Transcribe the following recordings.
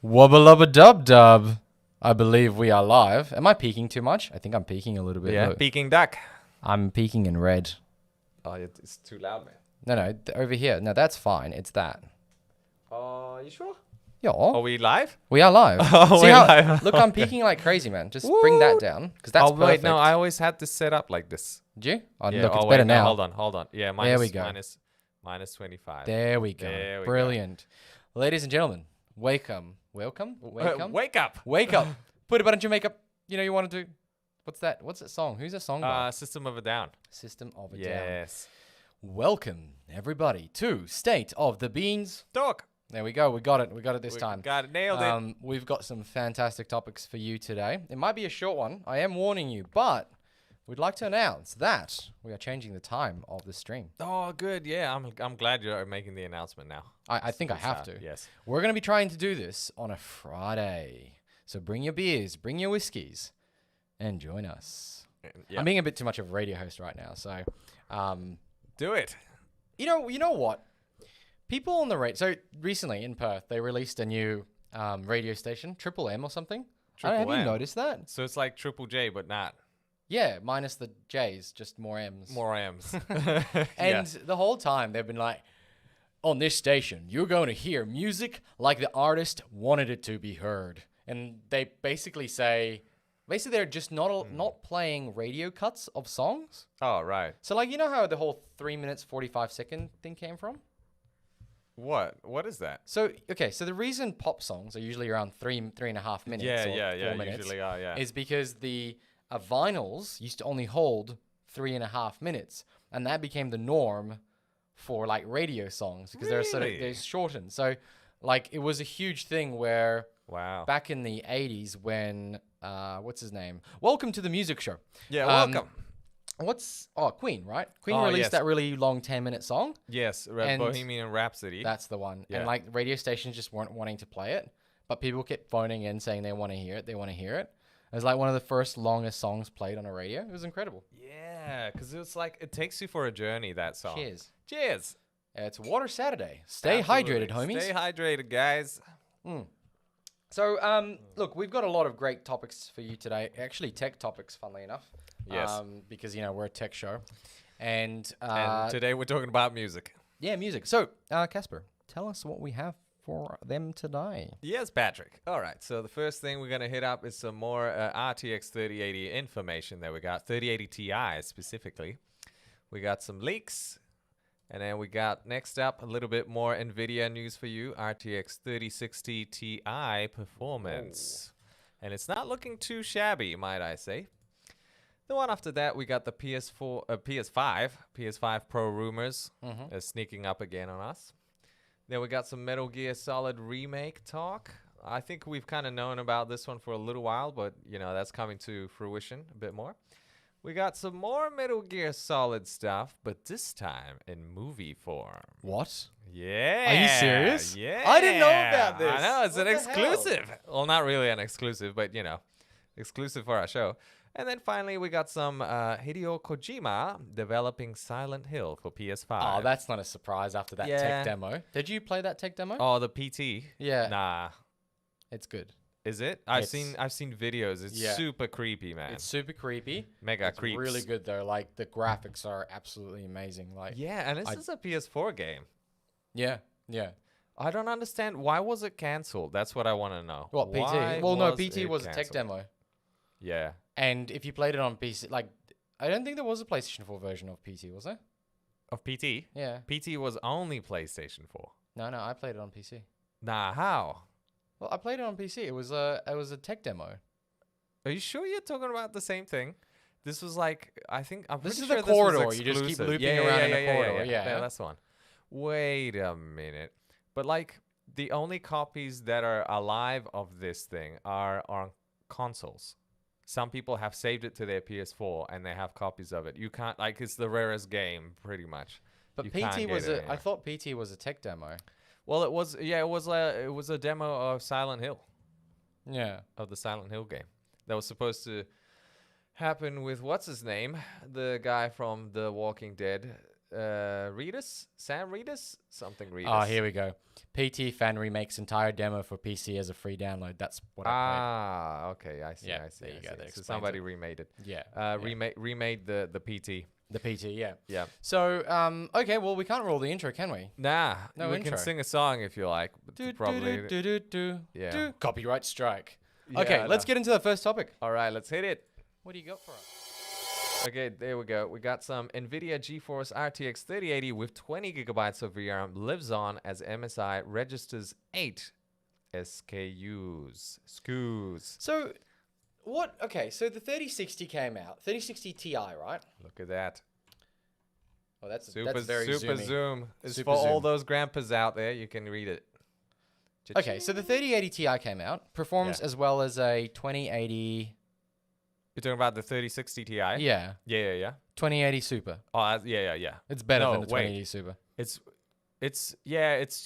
Wubba lubba dub dub. I believe we are live. Am I peaking too much? I think I'm peaking a little bit. Yeah, Look, Peking duck. I'm peaking in red. Oh, it's too loud, man. No, over here. No, that's fine. It's that. You sure? Yeah. Are we live? We are live. Oh, See we're how? live. Look, I'm Okay. peaking like crazy, man. Just bring that down, because that's Oh, perfect. wait, no, I always had this set up like this. Did you? Oh, Yeah, look, it's wait, better no, now. Hold on. Yeah, There we go. minus 25. There we go. There we go. Brilliant. Ladies and gentlemen, welcome. Wake up. Wake up. Put a button to makeup. You know you want to do. What's that? What's that song? Who's that song by? System of a Down. System of a Down. Yes. Welcome, everybody, to State of the Beans. Talk. There we go. We got it. We got it this We time. got it. Nailed it. We've got some fantastic topics for you today. It might be a short one. I am warning you, but we'd like to announce that we are changing the time of the stream. Oh, good. Yeah, I'm glad you're making the announcement now. I think I have to. Yes. We're going to be trying to do this on a Friday. So bring your beers, bring your whiskeys, and join us. Yeah. I'm being a bit too much of a radio host right now. So, Do it. you know what? People on the radio. So recently in Perth, they released a new radio station, Triple M or something. Have Triple you M. noticed that? So it's like Triple J, but not. Yeah, minus the J's, just more M's. More M's. And the whole time they've been like, on this station, you're going to hear music like the artist wanted it to be heard. And they basically say, they're just not playing radio cuts of songs. Oh, right. So like, you know how the whole 3 minutes, 45 second thing came from? What? What is that? So, okay, so the reason pop songs are usually around three and a half minutes or 4 minutes usually are, yeah. is because the vinyls used to only hold 3.5 minutes. And that became the norm for like radio songs because they're shortened. So like it was a huge thing where Wow. back in the 80s when what's his name? Welcome to the music show. Yeah, welcome. Queen, right? Queen Oh, released yes. that really long 10-minute song. Yes, and Bohemian Rhapsody. That's the one. Yeah. And like radio stations just weren't wanting to play it, but people kept phoning in saying they want to hear it. They want to hear it. It was like one of the first longest songs played on a radio. It was incredible. Yeah, because it was like, it takes you for a journey, that song. Cheers. Cheers. It's Water Saturday. Stay Absolutely. hydrated, homies. Stay hydrated, guys. So, look, we've got a lot of great topics for you today. Actually, tech topics, funnily enough. Yes. Because, we're a tech show. And Today we're talking about music. yeah, music. So, Casper, tell us what we have for them today. Yes, Patrick. All right, so the first thing we're going to hit up is some more RTX 3080 information that we got, 3080 Ti specifically. We got some leaks. And then we got next up a little bit more NVIDIA news for you, RTX 3060 Ti performance. And it's not looking too shabby, might I say. The one after that, we got the PS5 Pro rumors sneaking up again on us. Then we got some Metal Gear Solid remake talk. I think we've kind of known about this one for a little while, but that's coming to fruition a bit more. We got some more Metal Gear Solid stuff, but this time in movie form. What? Yeah. Are you serious? Yeah. I didn't know about this. I know, it's What an the hell? exclusive. Well, not really an exclusive, but, exclusive for our show. And then finally, we got some Hideo Kojima developing Silent Hill for PS5. Oh, that's not a surprise after that tech demo. Did you play that tech demo? Oh, the PT? Yeah. Nah. It's good. Is it? I've It's- seen videos. It's super creepy, man. It's super creepy. Mega It's creeps. really good, though. Like, the graphics are absolutely amazing. Like, Yeah, and this is a PS4 game. yeah. I don't understand. Why was it cancelled? That's what I want to know. What, PT? Why Well, no, was PT it was a tech cancelled? demo. Yeah. And if you played it on PC, like, I don't think there was a PlayStation 4 version of PT, was there? Of PT? Yeah. PT was only PlayStation 4. No, I played it on PC. Nah, how? Well, I played it on PC. It was a tech demo. Are you sure you're talking about the same thing? This was like, I'm This pretty is sure the this was corridor. You just keep exclusive. looping around in the corridor. Yeah. that's the one. Wait a minute. But like, the only copies that are alive of this thing are on consoles. Some people have saved it to their PS4 and they have copies of it. You can't, like, it's the rarest game, pretty much. But You can't PT get was it I anywhere. thought PT was a tech demo. Well, it was a demo of Silent Hill, Yeah. of the Silent Hill game. That was supposed to happen with, what's his name? The guy from The Walking Dead. Sam Reedus, something Reedus. Oh, here we go. PT Fan remakes entire demo for PC as a free download. That's what I Okay, I see. Yeah, I see. there you I go, see. that So explains somebody it. remade it. played. Yeah. Remade the PT. The PT, yeah. Yeah. So, okay, well, we can't roll the intro, can we? Nah, No we intro. can sing a song if you like. But probably. Yeah. Copyright strike. Yeah, Okay, let's nah. get into the first topic. All right, let's hit it. What do you got for us? Okay, there we go. We got some NVIDIA GeForce RTX 3080 with 20 gigabytes of VRAM lives on as MSI registers 8 SKUs. So, what? Okay, so the 3060 came out. 3060 Ti, right? Look at that. Oh, that's Super very super zoomy. zoom. It's Super for all zoom. those grandpas out there. You can read it. Okay, so the 3080 Ti came out. Performs Yeah. as well as a 2080. You're talking about the 3060 Ti? Yeah, Yeah. 2080 Super. Oh, yeah. It's better No, than the wait. 2080 Super, It's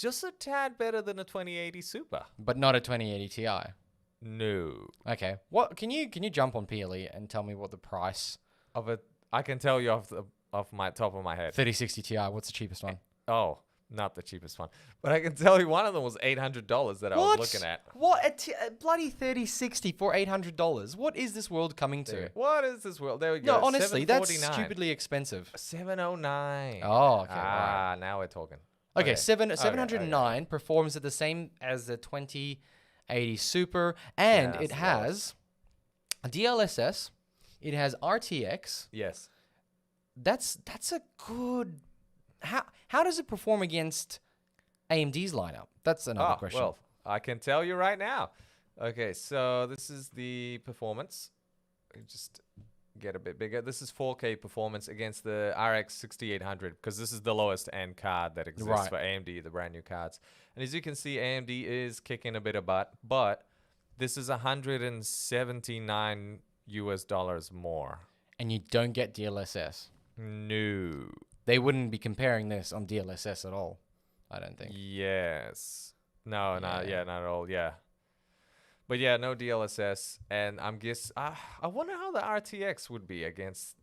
just a tad better than a 2080 Super. but not a 2080 Ti. No. Okay, what can you jump on PLE and tell me what the price I can tell you off my top of my head. 3060 Ti? What's the cheapest one? Oh, not the cheapest one, but I can tell you one of them was $800 that I was looking at. What a bloody 3060 for $800? What is this world coming to? There. What is this world? There we go. No, honestly, that's $749. stupidly expensive. 709. Oh, okay, right. Now we're talking. Okay, Okay. 709 performs at the same as the 2080 Super, and Yeah, it that's has a DLSS. It has RTX. Yes. That's a good. How does it perform against AMD's lineup? That's another question. Well, I can tell you right now. Okay, so this is the performance. Let me just get a bit bigger. This is 4K performance against the RX 6800 because this is the lowest end card that exists Right. for AMD, the brand new cards. And as you can see, AMD is kicking a bit of butt, but this is $179 more. And you don't get DLSS. No. They wouldn't be comparing this on DLSS at all, I don't think. Yes. No, Yeah. not at all. Yeah. But yeah, no DLSS, and I wonder how the RTX would be against,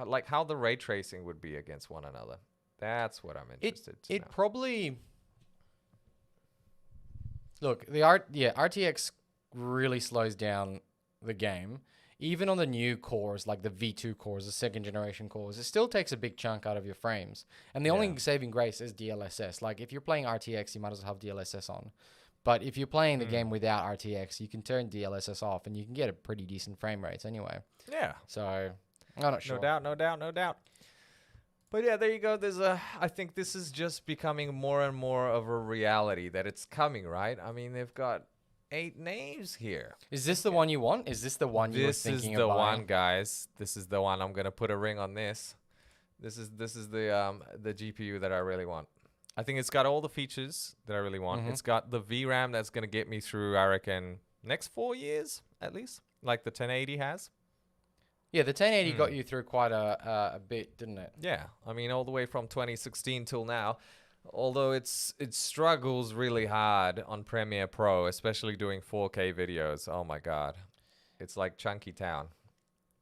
like how the ray tracing would be against one another. That's what I'm interested to know. It probably look RTX really slows down the game. Even on the new cores, like the V2 cores, the second generation cores, it still takes a big chunk out of your frames. And the only saving grace is DLSS. Like if you're playing RTX, you might as well have DLSS on. But if you're playing the game without RTX, you can turn DLSS off and you can get a pretty decent frame rates anyway. Yeah. So I'm not sure. No doubt. But yeah, there you go. I think this is just becoming more and more of a reality that it's coming, right? I mean, they've got 8 names here. Is this the one you want? Is this the one you were This is thinking the of buying? one, guys. This is the one. I'm gonna put a ring on this. This is the GPU that I really want. I think it's got all the features that I really want. It's got the VRAM that's gonna get me through, I reckon, next 4 years at least, like the 1080 has. Yeah, the 1080 got you through quite a bit, didn't it? Yeah, I mean all the way from 2016 till now. Although it struggles really hard on Premiere Pro, especially doing 4K videos. Oh my god, it's like Chunky Town.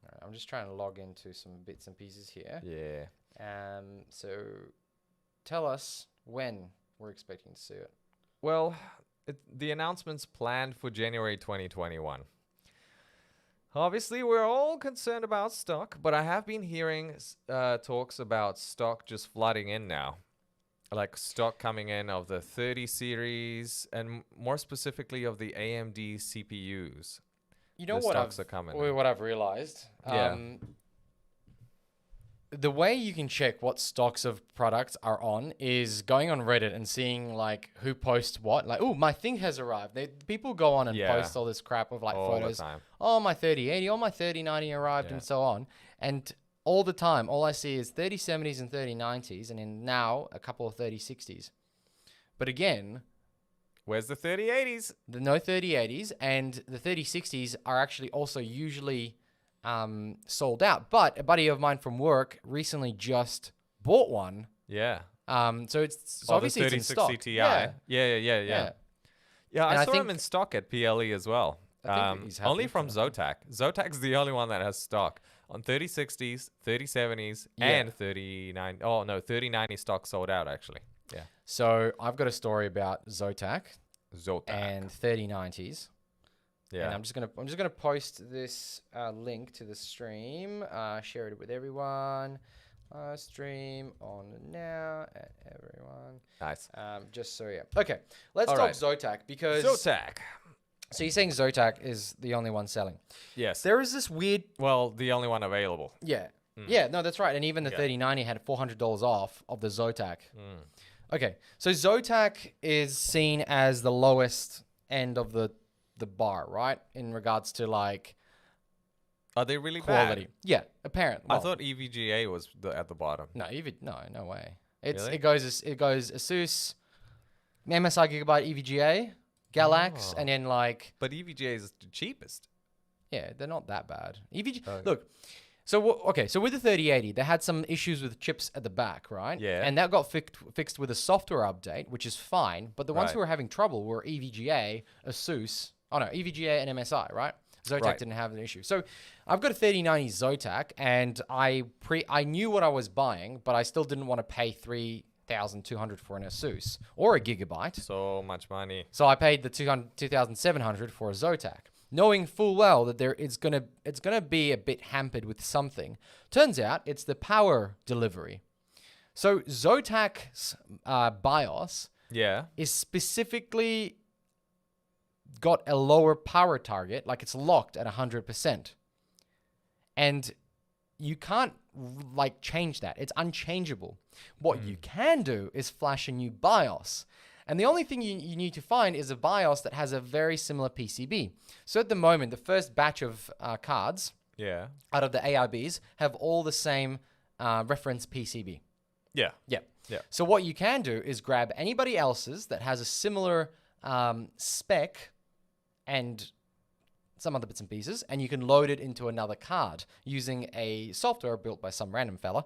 All right, I'm just trying to log into some bits and pieces here. Yeah. So tell us when we're expecting to see it. Well, the announcement's planned for January 2021. Obviously, we're all concerned about stock, but I have been hearing talks about stock just flooding in now. Like stock coming in of the 30 series and more specifically of the AMD CPUs. You know The what stocks are coming. what I've realized? Yeah. The way you can check what stocks of products are on is going on Reddit and seeing like who posts what. Like, oh, my thing has arrived. People go on and Yeah. post all this crap of like All the photos. time. Oh, my 3080, oh, my 3090 arrived, Yeah. and so on. And all the time, all I see is 3070s and 3090s, and in now a couple of 3060s. But again, Where's the 3080s? the no 3080s and the 3060s are actually also usually sold out. But a buddy of mine from work recently just bought one. Yeah. So it's Oh, the obviously it's in 3060 stock. Ti. Yeah. Yeah, Yeah. I And I saw them think- in stock at PLE as well. I think he's happy. Only from Zotac. Zotac's the only one that has stock on 3060s, 3070s, Yeah. and 3090. Oh no, 3090 stock sold out actually. Yeah. So I've got a story about Zotac Zotac. and 3090s. Yeah. And I'm just gonna post this link to the stream. Share it with everyone. Stream on now at everyone. Nice. Just so yeah. Okay, let's All talk right. Zotac because. Zotac. So you're saying Zotac is the only one selling? Yes. There is this weird. Well, the only one available. Yeah. Yeah. No, that's right. And even the Yeah. 3090 had $400 off of the Zotac. Mm. Okay, so Zotac is seen as the lowest end of the bar, right? In regards to like Are they really quality. bad? Yeah, apparently. I thought EVGA was at the bottom. No, even no way. Really? It goes Asus, MSI Gigabyte EVGA, Galax, Oh. and then like But EVGA is the cheapest. yeah, they're not that bad. EVGA. Okay. Look, so so with the 3080, they had some issues with chips at the back, right? Yeah. And that got fixed with a software update, which is fine. But the ones Right. who were having trouble were EVGA, Asus. Oh no, EVGA and MSI, right? Zotac Right. didn't have an issue. So I've got a 3090 Zotac, and I knew what I was buying, but I still didn't want to pay $3,200 for an Asus or a Gigabyte. So much money. So I paid the $2,700 for a Zotac, knowing full well that it's gonna be a bit hampered with something. Turns out it's the power delivery. So Zotac's BIOS Yeah. is specifically got a lower power target, like it's locked at 100%, and you can't like change that. It's unchangeable. What you can do is flash a new BIOS. And the only thing you need to find is a BIOS that has a very similar PCB. So at the moment, the first batch of cards Yeah. out of the ARBs have all the same reference PCB. Yeah. Yeah. Yeah. So what you can do is grab anybody else's that has a similar spec and some other bits and pieces, and you can load it into another card using a software built by some random fella.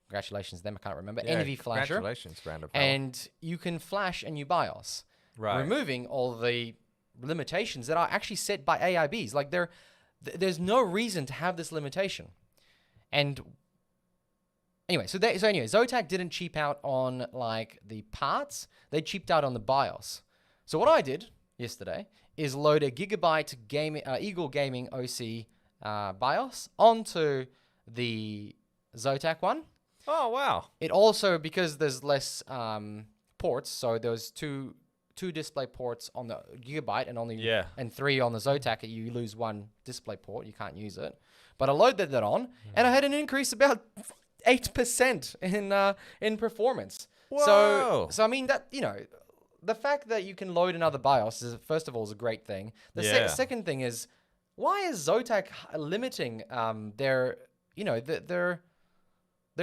Congratulations to them, I can't remember. Yeah, NV Flasher. Congratulations, random fella. And you can flash a new BIOS, Right. removing all the limitations that are actually set by AIBs. Like there's no reason to have this limitation. And anyway, so anyway, Zotac didn't cheap out on like the parts; they cheaped out on the BIOS. So what I did yesterday is load a Gigabyte Eagle Gaming OC BIOS onto the Zotac one. Oh wow. It also, because there's less ports, so there's two display ports on the Gigabyte and only Yeah. and 3 on the Zotac. You lose one display port, you can't use it. But I loaded that on, and I had an increase about 8% in performance. Whoa. So I mean that the fact that you can load another BIOS is first of all is a great thing. The Yeah. second thing is, why is Zotac limiting their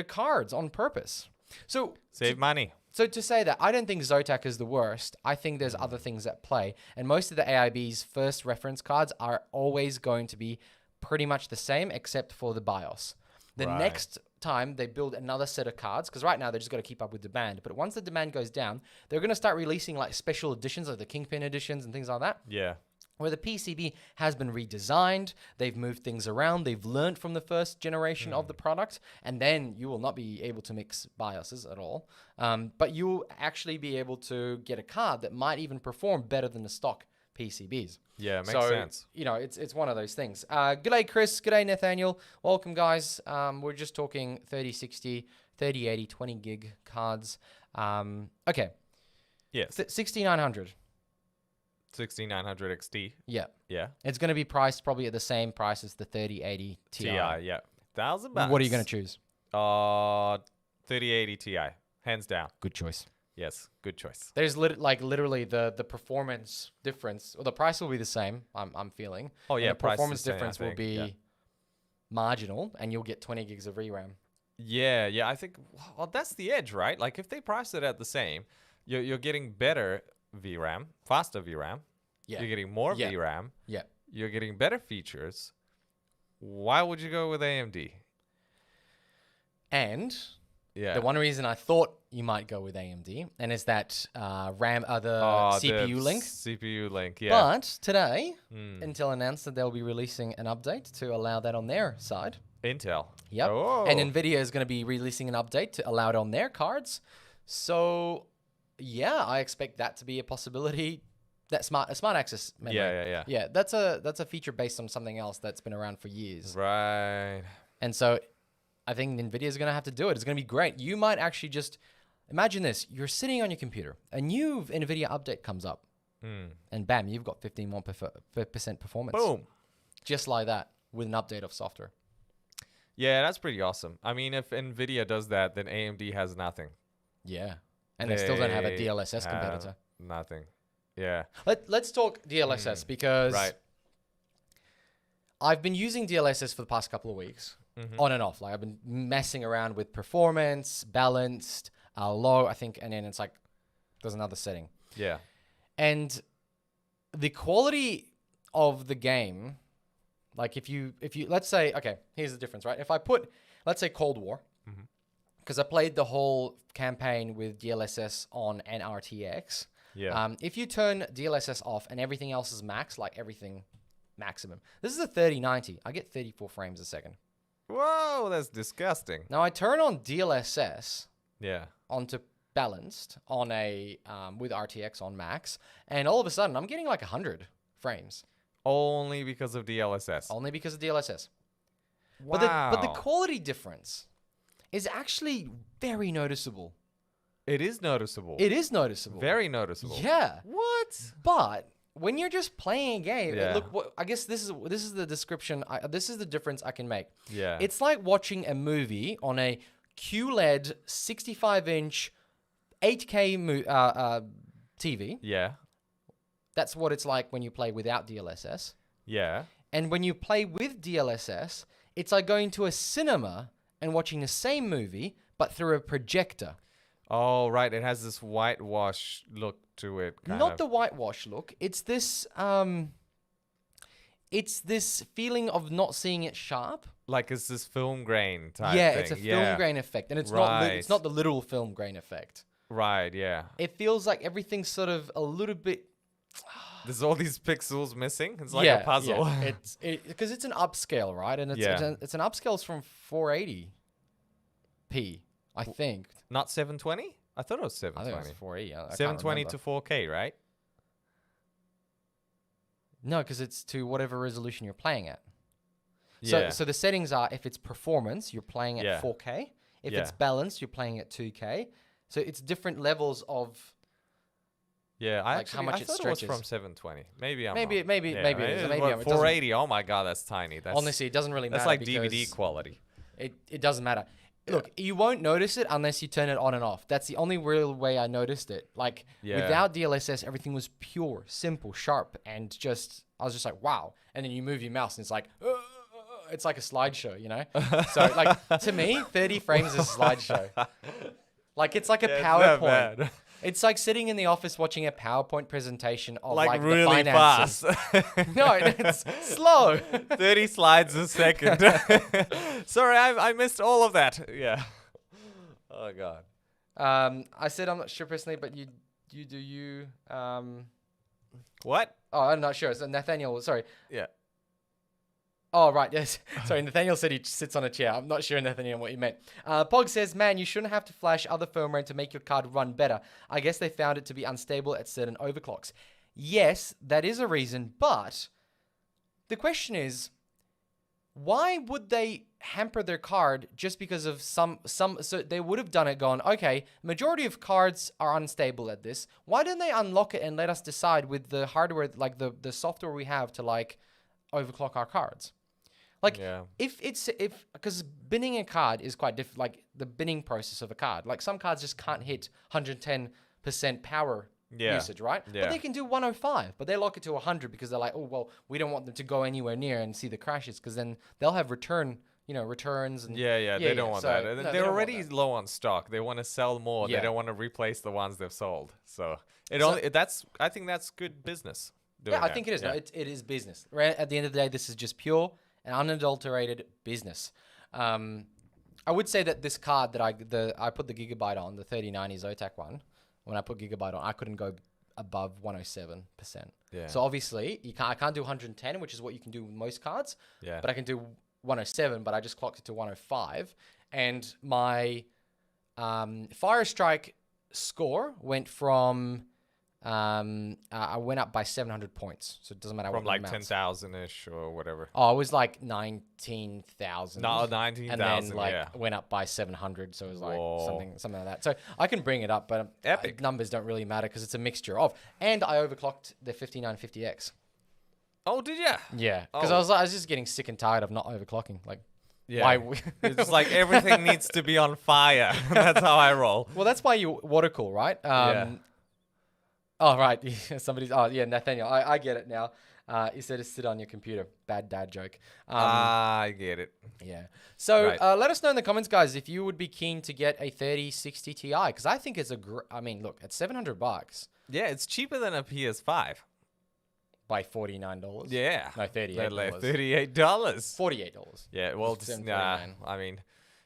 cards on purpose? So Save money. So to say that, I don't think Zotac is the worst. I think there's other things at play. And most of the AIB's first reference cards are always going to be pretty much the same, except for the BIOS. The Right. next time they build another set of cards, because right now they just got to keep up with demand. But once the demand goes down, they're going to start releasing like special editions, like the Kingpin editions and things like that, Yeah. where the PCB has been redesigned, they've moved things around, they've learned from the first generation of the product, and then you will not be able to mix BIOSes at all. But you'll actually be able to get a card that might even perform better than the stock PCBs. Yeah, makes So, sense. It's one of those things. G'day, Chris. G'day, Nathaniel. Welcome, guys. We're just talking 3060, 3080, 20 gig cards. Okay. Yes. 6900. 6900 XT. Yeah. Yeah. It's going to be priced probably at the same price as the 3080 Ti. Yeah. $1,000. What are you going to choose? 3080 Ti. Hands down. Good choice. Yes. Good choice. There's literally the performance difference, or the price will be the same. I'm feeling. Oh, And yeah, the price is performance the same, I difference will think, be yeah. marginal, and you'll get 20 gigs of VRAM. Yeah. I think, well, that's the edge, right? Like, if they price it at the same, you're getting better VRAM, faster VRAM. Yeah. You're getting more Yeah. VRAM. Yeah. You're getting better features. Why would you go with AMD? And Yeah. The one reason I thought you might go with AMD, and is that CPU link. CPU link, yeah. But today, Intel announced that they'll be releasing an update to allow that on their side. Intel. Yep. Oh. And NVIDIA is going to be releasing an update to allow it on their cards. So, yeah, I expect that to be a possibility. That smart access memory. Yeah. Yeah, that's a feature based on something else that's been around for years. Right. And so I think NVIDIA is going to have to do it. It's going to be great. You might actually just imagine this. You're sitting on your computer. A new NVIDIA update comes up. And bam, you've got 15% more performance. Boom. Just like that with an update of software. Yeah, that's pretty awesome. I mean, if NVIDIA does that, then AMD has nothing. Yeah. And they still don't have a They DLSS have competitor. Nothing. Yeah. Let's talk DLSS because Right. I've been using DLSS for the past couple of weeks. On and off. Like I've been messing around with performance, balanced, low, I think, and then it's like there's another setting. Yeah. And the quality of the game, like if you let's say, okay, here's the difference, right? If I put, let's say Cold War, because I played the whole campaign with DLSS on an RTX. Yeah. If you turn DLSS off and everything else is max, like everything maximum. This is a 3090. I get 34 frames a second. Whoa, that's disgusting. Now I turn on DLSS Yeah. onto balanced on a with RTX on max, and all of a sudden I'm getting like 100 frames Only because of DLSS. only because of DLSS. Wow. But the quality difference is actually very noticeable. It is noticeable. It is noticeable. Very noticeable. Yeah. What? But when you're just playing a game, Yeah. look, I guess this is the description. This is the difference I can make. Yeah. It's like watching a movie on a QLED 65-inch 8K TV. Yeah. That's what it's like when you play without DLSS. Yeah. And when you play with DLSS, it's like going to a cinema and watching the same movie, but through a projector. Oh, right. It has this whitewash look to it. Not the whitewash look. It's this feeling of not seeing it sharp. Like it's this film grain type Yeah, thing. it's a film grain effect, and it's Right. not the literal film grain effect. Right, yeah. It feels like everything's sort of a little bit. There's all these pixels missing. It's like a puzzle. Yeah. Because it's an upscale, right? And it's an upscale from 480p, I think. Not 720? I thought it was I think 720. it was 480. I can't 720 remember. to 4K, right? No, because it's to whatever resolution you're playing at. Yeah. So the settings are, if it's performance, you're playing at Yeah. 4K. If Yeah. it's balanced, you're playing at 2K. So it's different levels of. Yeah, I Like actually, how much I it thought it was stretches. from 720. Maybe I'm Maybe wrong. maybe Yeah, maybe it is. Maybe what, it doesn't- 480. Oh my god, that's tiny. That's Honestly, it doesn't really matter. that's like because DVD quality. It doesn't matter. Look, you won't notice it unless you turn it on and off. That's the only real way I noticed it. Like Yeah. without DLSS, everything was pure, simple, sharp, and just I was just like, wow. And then you move your mouse, and it's like. It's like a slideshow, you know? So, like, to me, 30 frames is a slideshow. Like, it's like a Yeah, it's not PowerPoint. bad. It's like sitting in the office watching a PowerPoint presentation of, like the really finances. fast. No, it's slow. 30 slides a second. Sorry, I missed all of that. Yeah. Oh god. I said I'm not sure personally, but you do you. What? Oh, I'm not sure. So Nathaniel, sorry. Yeah. Oh, right, yes. Sorry, Nathaniel said he sits on a chair. I'm not sure, Nathaniel, what you meant. Pog says, man, you shouldn't have to flash other firmware to make your card run better. I guess they found it to be unstable at certain overclocks. Yes, that is a reason, but the question is, why would they hamper their card just because of some so they would have done it gone, okay, majority of cards are unstable at this. Why don't they unlock it and let us decide with the hardware, like the software we have to like overclock our cards? Like, Yeah. because binning a card is quite different, like the binning process of a card. Like some cards just can't hit 110% power usage, right? Yeah. But they can do 105, but they lock it to 100 because they're like, oh, well, we don't want them to go anywhere near and see the crashes because then they'll have returns and Yeah, they don't want so, that. no, they They're don't want already that. low on stock. They want to sell more. Yeah. They don't want to replace the ones they've sold. So I think that's good business. doing Yeah, I that. think it is. Yeah. No, it is business. Right? At the end of the day, this is just pure and unadulterated business. I would say that this card that I put the Gigabyte on, the 3090 Zotac one, when I put Gigabyte on, I couldn't go above 107%. Yeah. So obviously, I can't do 110, which is what you can do with most cards. Yeah. But I can do 107, but I just clocked it to 105. And my Fire Strike score went from... I went up by 700 points, so it doesn't matter From what like amounts. 10,000-ish or whatever. Oh, it was like 19,000. No, 19,000, and then like yeah. went up by 700, so it was like Whoa. something like that. So I can bring it up, but Epic. numbers don't really matter because it's a mixture of. And I overclocked the 5950X. Oh, did ya? Yeah, because Oh. I was just getting sick and tired of not overclocking. Like, Yeah. why? It's like everything needs to be on fire. That's how I roll. Well, that's why you water cool, right? Yeah. Oh, right. Somebody's. Oh, yeah, Nathaniel. I get it now. He said to sit on your computer. Bad dad joke. I get it. Yeah. So Right. let us know in the comments, guys, if you would be keen to get a 3060 Ti, because I think it's I mean, look, at $700 Yeah, it's cheaper than a PS5. by $49. Yeah. No, $38. Like $38. $48. Yeah, well, It's just, $7.49. I mean,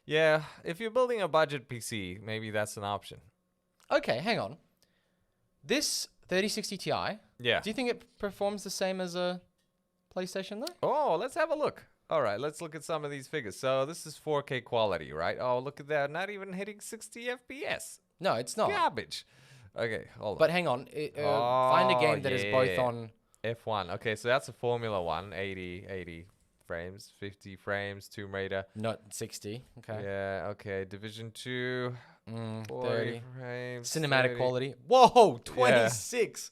yeah, if you're building a budget PC, maybe that's an option. Okay, hang on. This 3060 Ti, Yeah. do you think it performs the same as a PlayStation though? Oh, let's have a look. All right, let's look at some of these figures. So this is 4K quality, right? Oh, look at that. Not even hitting 60 FPS. No, it's not. Garbage. Okay, hold on. But hang on. Find a game that is both yeah. on... F1. Okay, so that's a Formula 1, 80 frames, 50 frames, Tomb Raider. Not 60. Okay. Yeah, okay. Division 2, 40 30. frames. Cinematic 30. quality. Whoa, 26.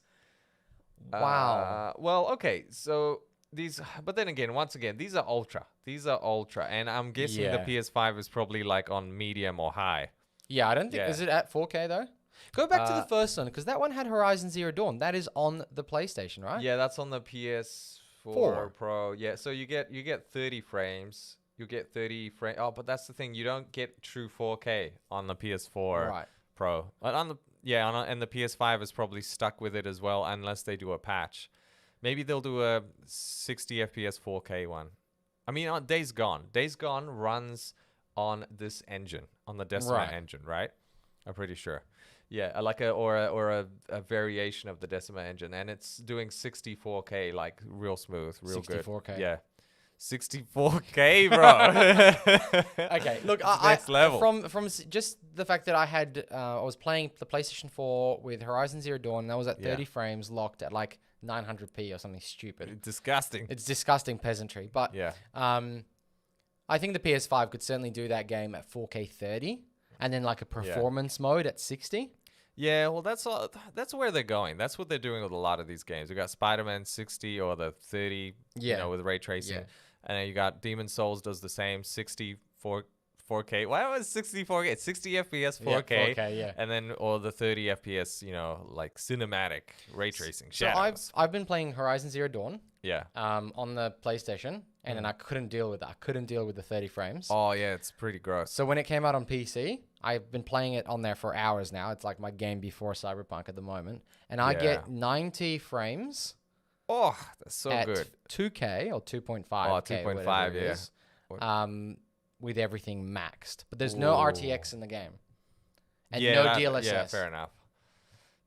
Wow. Well, okay. So these, but then again, once again, these are ultra. These are ultra, and I'm guessing Yeah. the PS5 is probably like on medium or high. Yeah, I don't think... Yeah. Is it at 4K though? Go back to the first one, because that one had Horizon Zero Dawn. That is on the PlayStation, right? Yeah, that's on the PS4 Four. Pro. Yeah, so you get 30 frames. You get 30 frames. Oh, but that's the thing. You don't get true 4K on the PS4 Right. Pro. And and the PS5 is probably stuck with it as well, unless they do a patch. Maybe they'll do a 60 FPS 4K one. I mean, on Days Gone. Days Gone runs on this engine, on the Decima Right. engine, right? I'm pretty sure. Yeah, like a variation of the Decima engine, and it's doing 64K, like real smooth, real 64K. good. Yeah, 64K, bro. Okay, look, Next level. From just the fact that I was playing the PlayStation 4 with Horizon Zero Dawn, and that was at 30 frames, locked at like 900p or something stupid. Disgusting. It's disgusting peasantry, but Yeah. I think the PS5 could certainly do that game at 4K 30, and then like a performance mode at 60. Yeah, well, that's where they're going. That's what they're doing with a lot of these games. You got Spider-Man 60 or the 30, you know, with ray tracing. Yeah. And then you got Demon Souls does the same, 4K. Why was 64K? 60 FPS 4K. Yeah, 4K, yeah. And then, or the 30 FPS, you know, like cinematic ray tracing. So Shadows. I've been playing Horizon Zero Dawn Yeah. on the PlayStation, and then I couldn't deal with that. I couldn't deal with the 30 frames. Oh, yeah, it's pretty gross. So when it came out on PC, I've been playing it on there for hours now. It's like my game before Cyberpunk at the moment. And I get 90 frames Oh, that's so at good. 2K or 2.5K. Oh, 2.5, whatever it yeah. is, with everything maxed. But there's no RTX in the game. And yeah, no that- DLSS. Yeah, fair enough.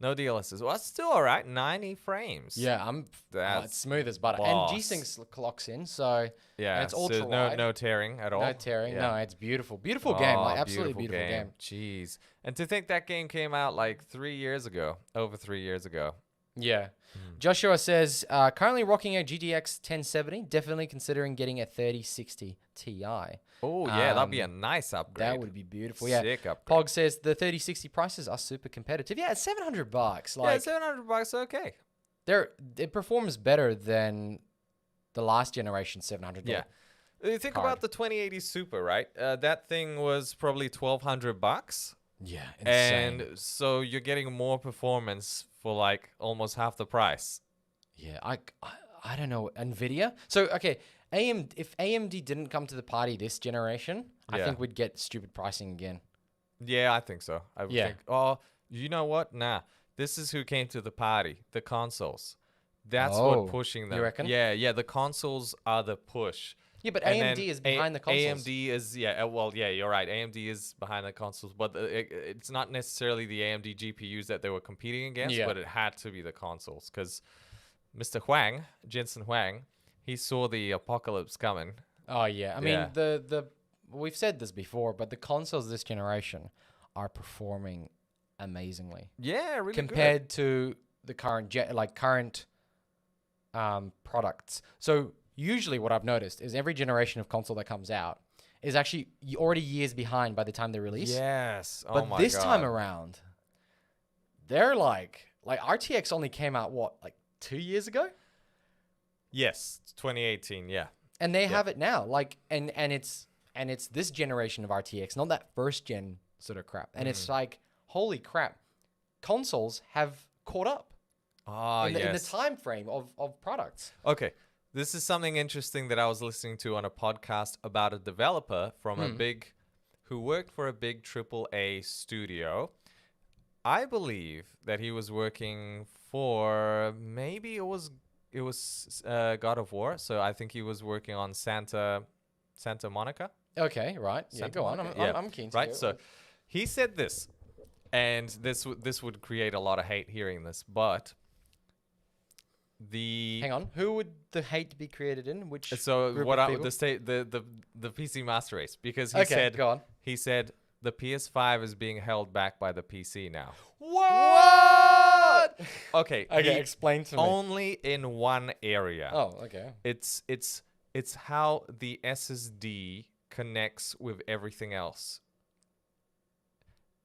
No DLSS. Well, that's still all right. 90 frames. Yeah, That's it's smooth as butter. boss. And G-Sync clocks in, so Yeah, and it's so ultra wide. no tearing at all. No tearing. Yeah. No, it's beautiful. Beautiful game. Like, Oh, absolutely beautiful game. Jeez. And to think that game came out like 3 years ago, over 3 years ago. Yeah. Joshua says, currently rocking a GTX 1070, definitely considering getting a 3060 Ti. Oh, yeah, that'd be a nice upgrade. That would be beautiful. Yeah. Sick upgrade. Pog says the 3060 prices are super competitive. Yeah, it's $700. Yeah, Like, $700, okay. it performs better than the last generation $700. Yeah. Think card. about the 2080 Super, right? That thing was probably $1,200. Yeah, insane. And so you're getting more performance for like almost half the price. Yeah, I don't know. NVIDIA? So, okay, if AMD didn't come to the party this generation, I Yeah. think we'd get stupid pricing again. Yeah, I think so. I would Yeah. think. Oh, you know what? Nah. This is who came to the party. The consoles. That's Oh, what pushing them. you reckon? Yeah, the consoles are the push. Yeah, but And AMD then is behind the consoles. AMD is well, yeah, you're right. AMD is behind the consoles, but it's not necessarily the AMD GPUs that they were competing against, Yeah. but it had to be the consoles because Mr. Huang, Jensen Huang, he saw the apocalypse coming. Oh yeah, I mean Yeah. the we've said this before, but the consoles this generation are performing amazingly Yeah, really good. compared to the current products. So usually, what I've noticed is every generation of console that comes out is actually already years behind by the time they release. Yes. Oh But my this God. time around, they're like RTX only came out what, like 2 years ago, Yes, 2018. Yeah. and they have it now. Like and it's this generation of RTX, not that first gen sort of crap. And it's like, holy crap, consoles have caught up Ah, in the yes. time frame of products. Okay. This is something interesting that I was listening to on a podcast about a developer from who worked for a big AAA studio. I believe that he was working for maybe it was God of War. So I think he was working on Santa Monica. Okay, right. Yeah, Santa go on. Monica? I'm keen to Right. hear it. So he said this, and this would create a lot of hate hearing this, but Hang on. Who would the hate be created in? Which so group what of I people? the PC Master Race, because he Okay, said go on. he said the PS5 is being held back by the PC now. What? Okay. Okay, he- explain to me. only in one area. Oh, okay. It's how the SSD connects with everything else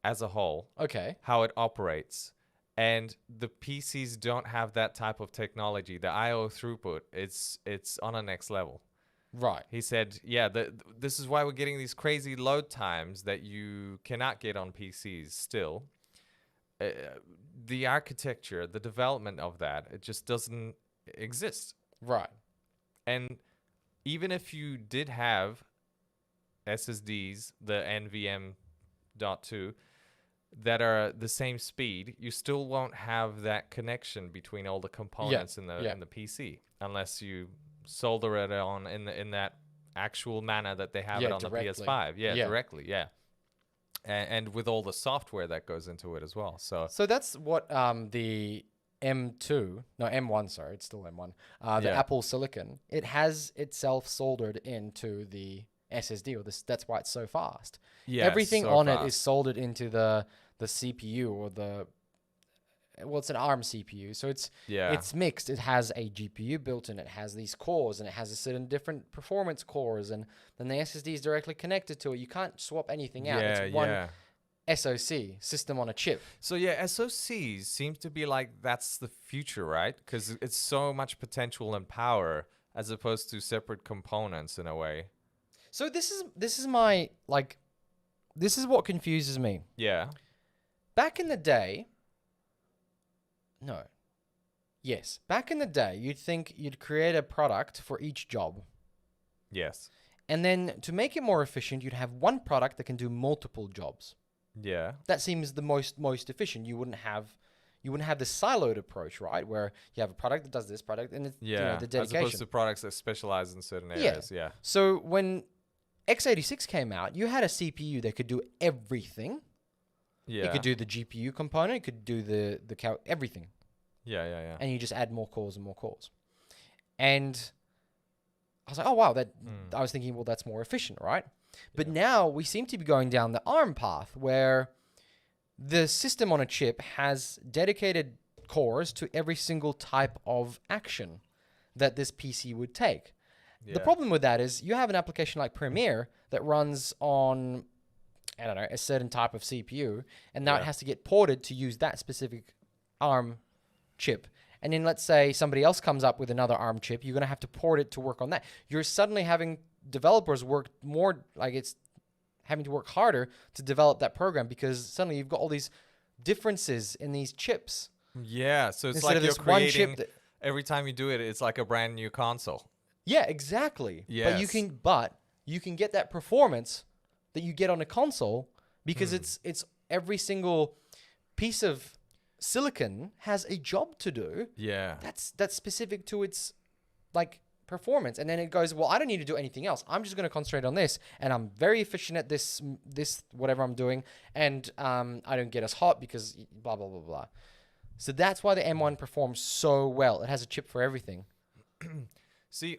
as a whole, Okay. how it operates. And the PCs don't have that type of technology. The IO throughput, it's on a next level. Right. He said, yeah, this is why we're getting these crazy load times that you cannot get on PCs still. The architecture, the development of that, it just doesn't exist. Right. And even if you did have SSDs, the NVM.2, that are the same speed, you still won't have that connection between all the components in the PC unless you solder it on in that actual manner that they have it on directly. the PS5. Yeah, Yeah. directly. Yeah. And with all the software that goes into it as well. So So that's what the M1, sorry, it's still M1. The Yeah. Apple Silicon, it has itself soldered into the SSD, or that's why it's so fast. yeah, Everything so on it is fast. soldered into the CPU or it's an ARM CPU. So it's Yeah. it's mixed. It has a GPU built in. It has these cores, and it has a certain different performance cores, and then the SSD is directly connected to it. You can't swap anything out. Yeah, It's one yeah. SoC, system on a chip. So yeah, SoCs seem to be like that's the future, right? Because it's so much potential and power as opposed to separate components in a way. So this is my this is what confuses me. Yeah. Back in the day, no. Yes, back in the day, you'd think you'd create a product for each job. Yes. And then to make it more efficient, you'd have one product that can do multiple jobs. Yeah. That seems the most efficient. You wouldn't have the siloed approach, right? Where you have a product that does this product and it's, Yeah. the As dedication. opposed to products that specialize in certain areas. Yeah. So when x86 came out, you had a CPU that could do everything. Yeah. It could do the GPU component, it could do the everything. Yeah. Yeah. Yeah. And you just add more cores and more cores. And I was like, oh wow, I was thinking, well, that's more efficient, right? But now we seem to be going down the ARM path where the system on a chip has dedicated cores to every single type of action that this PC would take. The problem with that is you have an application like Premiere that runs on, I don't know, a certain type of CPU, and now it has to get ported to use that specific ARM chip. And then let's say somebody else comes up with another ARM chip, you're going to have to port it to work on that. You're suddenly having developers work more, like it's having to work harder to develop that program because suddenly you've got all these differences in these chips. Yeah. So it's Instead like of you're this one creating chip that, every time you do it, it's like a brand new console. yeah, exactly. But Yes. you can get that performance that you get on a console because it's every single piece of silicon has a job to do. Yeah. That's specific to its like performance. And then it goes, well, I don't need to do anything else. I'm just going to concentrate on this, and I'm very efficient at this whatever I'm doing, and I don't get as hot because blah, blah, blah, blah. So that's why the M1 performs so well. It has a chip for everything. See,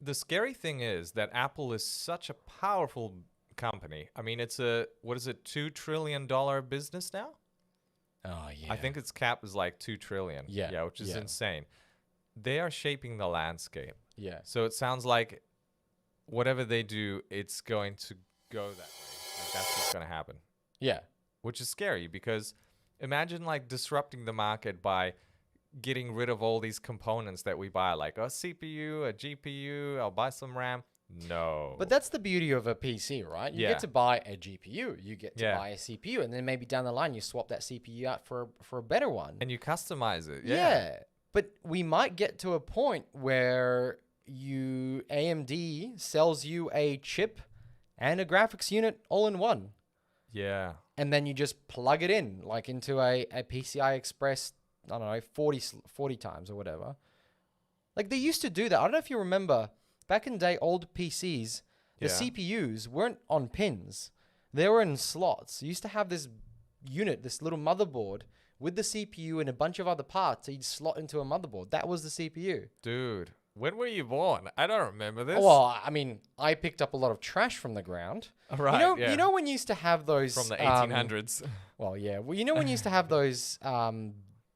the scary thing is that Apple is such a powerful company. I mean, it's a, what is it, $2 trillion business now? Oh, yeah. I think its cap is like 2 trillion. Yeah. Which is insane. They are shaping the landscape. Yeah. So it sounds like whatever they do, it's going to go that way. Like that's what's going to happen. Yeah. Which is scary because imagine like disrupting the market by getting rid of all these components that we buy, like a CPU, a GPU, I'll buy some RAM. No. But that's the beauty of a PC, right? You get to buy a GPU, you get to buy a CPU, and then maybe down the line you swap that CPU out for a better one. And you customize it. Yeah. But we might get to a point where AMD sells you a chip and a graphics unit all in one. Yeah. And then you just plug it in, like into a PCI Express, I don't know, 40 times or whatever. Like they used to do that. I don't know if you remember, back in the day, old PCs, the CPUs weren't on pins. They were in slots. You used to have this unit, this little motherboard with the CPU and a bunch of other parts that you'd slot into a motherboard. That was the CPU. Dude, when were you born? I don't remember this. Well, I mean, I picked up a lot of trash from the ground. Right, You know when you used to have those... From the 1800s. Well, yeah. Well, you know when you used to have those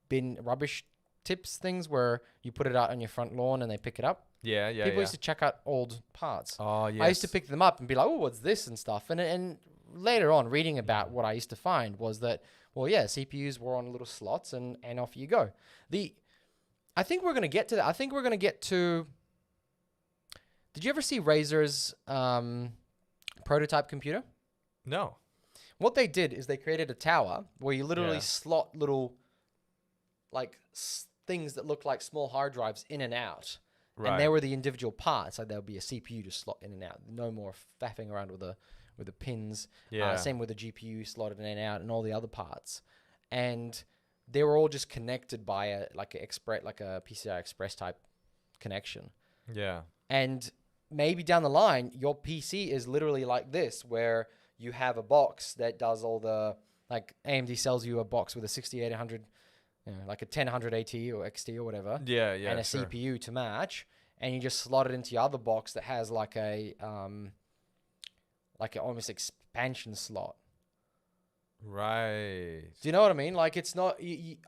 bin rubbish tips things where you put it out on your front lawn and they pick it up? Yeah. People used to check out old parts. Oh, yes. I used to pick them up and be like, oh, what's this and stuff. And later on, reading about what I used to find was that, well, yeah, CPUs were on little slots and off you go. I think we're going to get to that. I think we're going to get to... Did you ever see Razer's prototype computer? No. What they did is they created a tower where you literally slot little like things that look like small hard drives in and out. Right. And they were the individual parts. Like there'll be a CPU to slot in and out. No more faffing around with the pins. Yeah. Same with the GPU slotted in and out and all the other parts. And they were all just connected by a PCI Express type connection. Yeah. And maybe down the line, your PC is literally like this, where you have a box that does all the, like AMD sells you a box with a 6800, like a 1000 AT or XT or whatever. Yeah, and a CPU to match. And you just slot it into your other box that has like a almost expansion slot. Right. Do you know what I mean? Like it's not,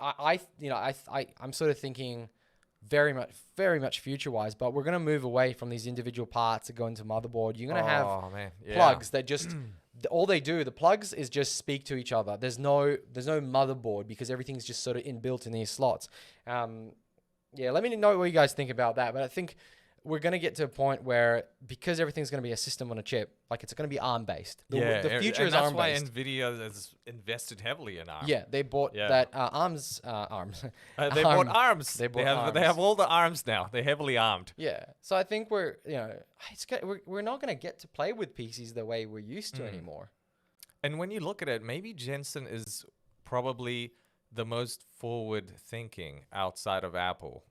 I'm sort of thinking very much future wise, but we're going to move away from these individual parts that go into motherboard. You're going to have plugs that just, all they do, the plugs is just speak to each other. There's no motherboard because everything's just sort of inbuilt in these slots. Let me know what you guys think about that. But I think we're going to get to a point where, because everything's going to be a system on a chip, like it's going to be ARM based. The future is ARM based. That's why NVIDIA has invested heavily in ARM. Yeah, they bought that ARMs. They bought ARMs. They have all the ARMs now. They're heavily armed. Yeah, so I think we're not going to get to play with PCs the way we're used to anymore. And when you look at it, maybe Jensen is probably the most forward thinking outside of Apple.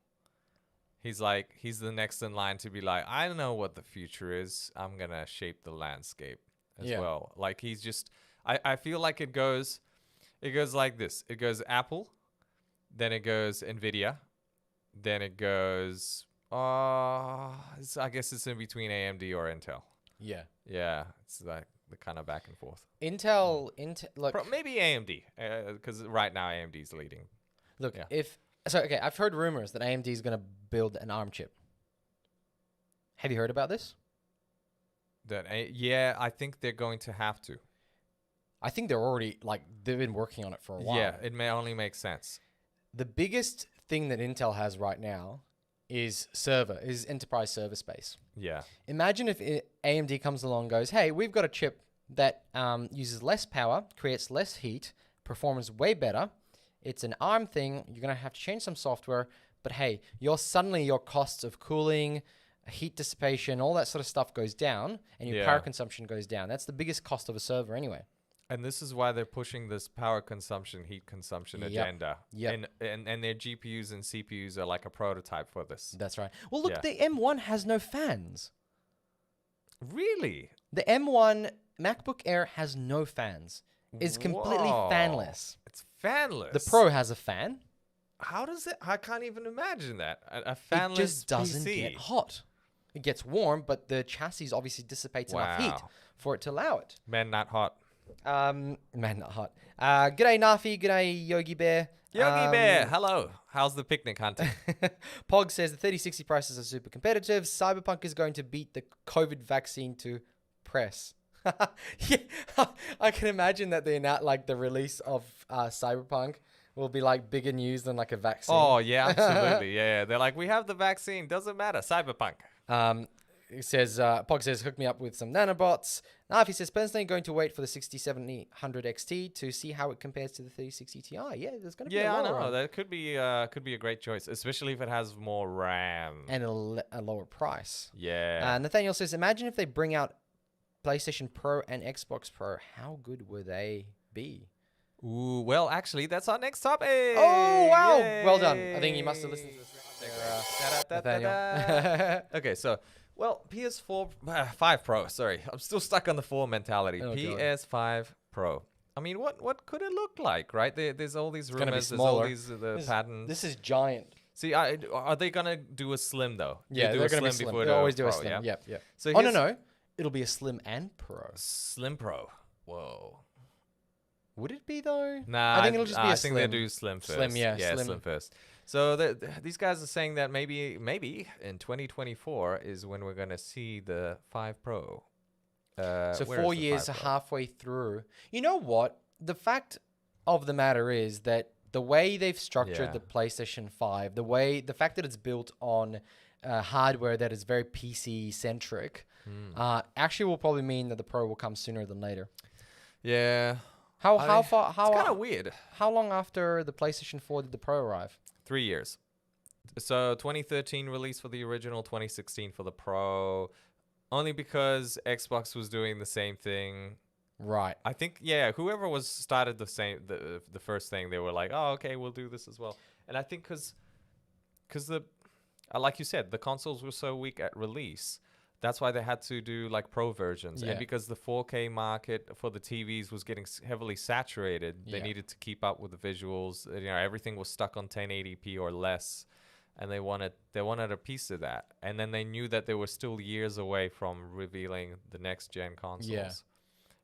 He's the next in line to be like, I don't know what the future is. I'm going to shape the landscape as well. Like he's just, I feel like it goes like this. It goes Apple, then it goes NVIDIA, then it goes, I guess it's in between AMD or Intel. Yeah. Yeah. It's like the kind of back and forth. Intel, maybe AMD, because right now AMD is leading. Look, I've heard rumors that AMD is going to build an ARM chip. Have you heard about this? I think they're going to have to. I think they're already, they've been working on it for a while. Yeah, it may only make sense. The biggest thing that Intel has right now is enterprise server space. Yeah. Imagine if AMD comes along and goes, hey, we've got a chip that uses less power, creates less heat, performs way better. It's an ARM thing. You're going to have to change some software. But hey, suddenly your costs of cooling, heat dissipation, all that sort of stuff goes down, and your power consumption goes down. That's the biggest cost of a server anyway. And this is why they're pushing this power consumption, heat consumption agenda. Yep. And their GPUs and CPUs are like a prototype for this. That's right. Well, look, Yeah. the M1 has no fans. Really? The M1 MacBook Air has no fans. It's completely Whoa. fanless. It's fanless. The Pro has a fan. How does it? I can't even imagine that. A fanless It just doesn't PC. get hot. It gets warm, but the chassis obviously dissipates enough heat Wow. for it to allow it. Man, not hot. Man, not hot. G'day Nafi, g'day Yogi Bear. Yogi Bear, hello. How's the picnic hunting? Pog says the 3060 prices are super competitive. Cyberpunk is going to beat the COVID vaccine to press. Yeah, I can imagine that the release of Cyberpunk will be like bigger news than like a vaccine. Oh, yeah, absolutely. Yeah. They're like, we have the vaccine. Doesn't matter. Cyberpunk. It says, Pog says, hook me up with some nanobots. Nafi says, personally going to wait for the 6700 XT to see how it compares to the 3060 Ti. Yeah, there's going to be a Yeah, I lower know. one. That could be a great choice, especially if it has more RAM. And a lower price. Yeah. Nathaniel says, imagine if they bring out PlayStation Pro and Xbox Pro. How good would they be? Ooh, well, actually, that's our next topic. Oh, wow. Yay. Well done. I think you must have listened to this. Nathaniel. Okay, so, well, PS4, 5 Pro, sorry. I'm still stuck on the 4 mentality. Oh, God. PS5 Pro. I mean, what could it look like, right? There's all these gonna be rumors, there's all smaller. these the patterns. This is giant. See, are they going to do a slim, though? Yeah, do they're a going to be slim slim. before They always do a Pro, slim. yeah? Yep, yep. So Oh, no, here's- no. It'll be a slim and Pro. Slim Pro. Whoa. Would it be, though? Nah, I think it'll just be a I think they slim. do slim first. Slim, yeah, slim. slim first. So these guys are saying that maybe in 2024 is when we're gonna see the 5 Pro. So where 4 is the years 5 Pro? halfway through. You know what? The fact of the matter is that the way they've structured Yeah. the PlayStation 5, the fact that it's built on hardware that is very PC centric, actually will probably mean that the Pro will come sooner than later. Yeah. How I mean, far? it's kind How of weird. how long after the PlayStation 4 did the Pro arrive? 3 years. So 2013 release for the original, 2016 for the Pro. Only because Xbox was doing the same thing. Right. I think whoever started the first thing, they were like, oh, okay, we'll do this as well. And I think because like you said, the consoles were so weak at release, that's why they had to do like Pro versions. Yeah. And because the 4K market for the TVs was getting heavily saturated, they Yeah. needed to keep up with the visuals. Everything was stuck on 1080p or less, and they wanted a piece of that. And then they knew that they were still years away from revealing the next gen consoles. Yeah.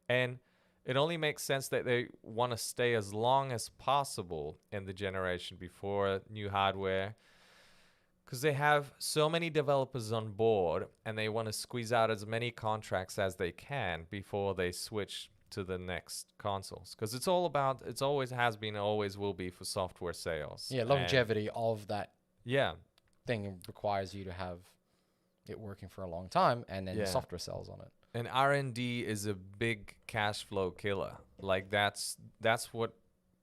And it only makes sense that they want to stay as long as possible in the generation before new hardware, because they have so many developers on board and they want to squeeze out as many contracts as they can before they switch to the next consoles. Because it's always has been, always will be for software sales. Yeah, And longevity of that yeah. thing requires you to have it working for a long time, and then Yeah. software sells on it. And R&D is a big cash flow killer. Like that's what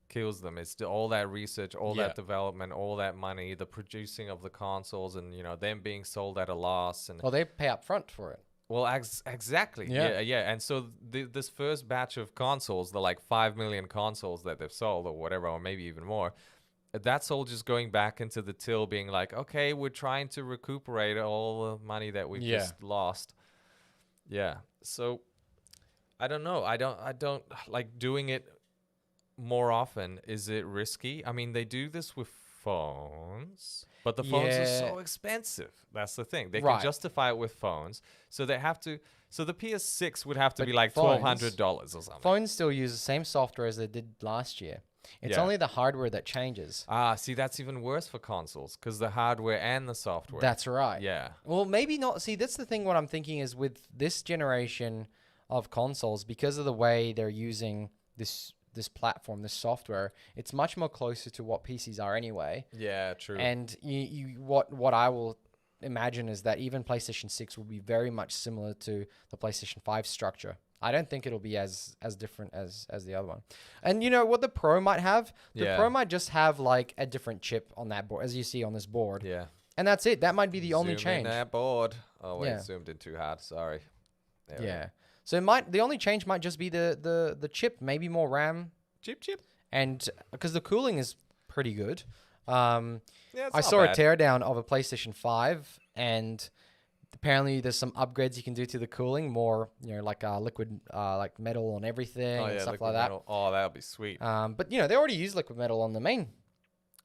kills them. It's all that research, all Yeah. that development, all that money, the producing of the consoles, and them being sold at a loss. And Well, they pay up front for it. well, exactly. Yeah. Yeah. And so this first batch of consoles, the like 5 million consoles that they've sold or whatever, or maybe even more, that's all just going back into the till, being like, okay, we're trying to recuperate all the money that we've Yeah. just lost. Yeah. So I don't know. I don't like doing it more often. Is it risky? I mean, they do this with phones, but the phones are Yeah. so expensive. That's the thing. They Right. can justify it with phones. So they have to. So the PS6 would have to But be like phones- $1,200 or something. Phones still use the same software as they did last year. It's Yeah. only the hardware that changes. See, that's even worse for consoles because the hardware and the software. That's right. Yeah. Well, maybe not. See, that's the thing. What I'm thinking is with this generation of consoles, because of the way they're using this platform, this software, it's much more closer to what PCs are anyway. Yeah, true. And what I will imagine is that even PlayStation 6 will be very much similar to the PlayStation 5 structure. I don't think it'll be as different as the other one. And you know what the Pro might have? The Yeah. Pro might just have like a different chip on that board, as you see on this board. yeah. And that's it. That might be the only Zoom in change. that board. Oh wait, Yeah. zoomed in too hard. Sorry. There we go. Yeah. So the only change might just be the chip, maybe more RAM, Chip. and because the cooling is pretty good. Yeah, it's I not saw a bad. teardown of a PlayStation 5, and apparently there's some upgrades you can do to the cooling, more like liquid like metal on everything Oh and yeah, stuff liquid like that. metal. Oh, that would be sweet. But they already use liquid metal on the main,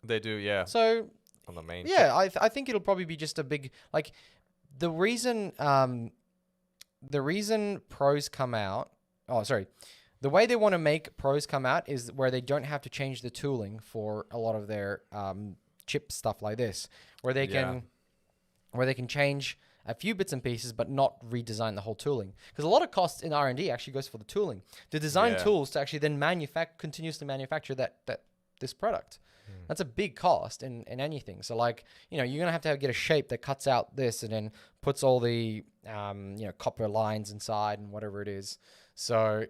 They do, yeah, so on the main. yeah, I think it'll probably be just a big like the reason pros come out. Oh, sorry. The way they want to make pros come out is where they don't have to change the tooling for a lot of their chip stuff like this, where they can change a few bits and pieces but not redesign the whole tooling. Because a lot of costs in R&D actually goes for the tooling. To design tools to actually then continuously manufacture this product. That's a big cost in anything. So like, you're going to get a shape that cuts out this and then puts all the copper lines inside and whatever it is. So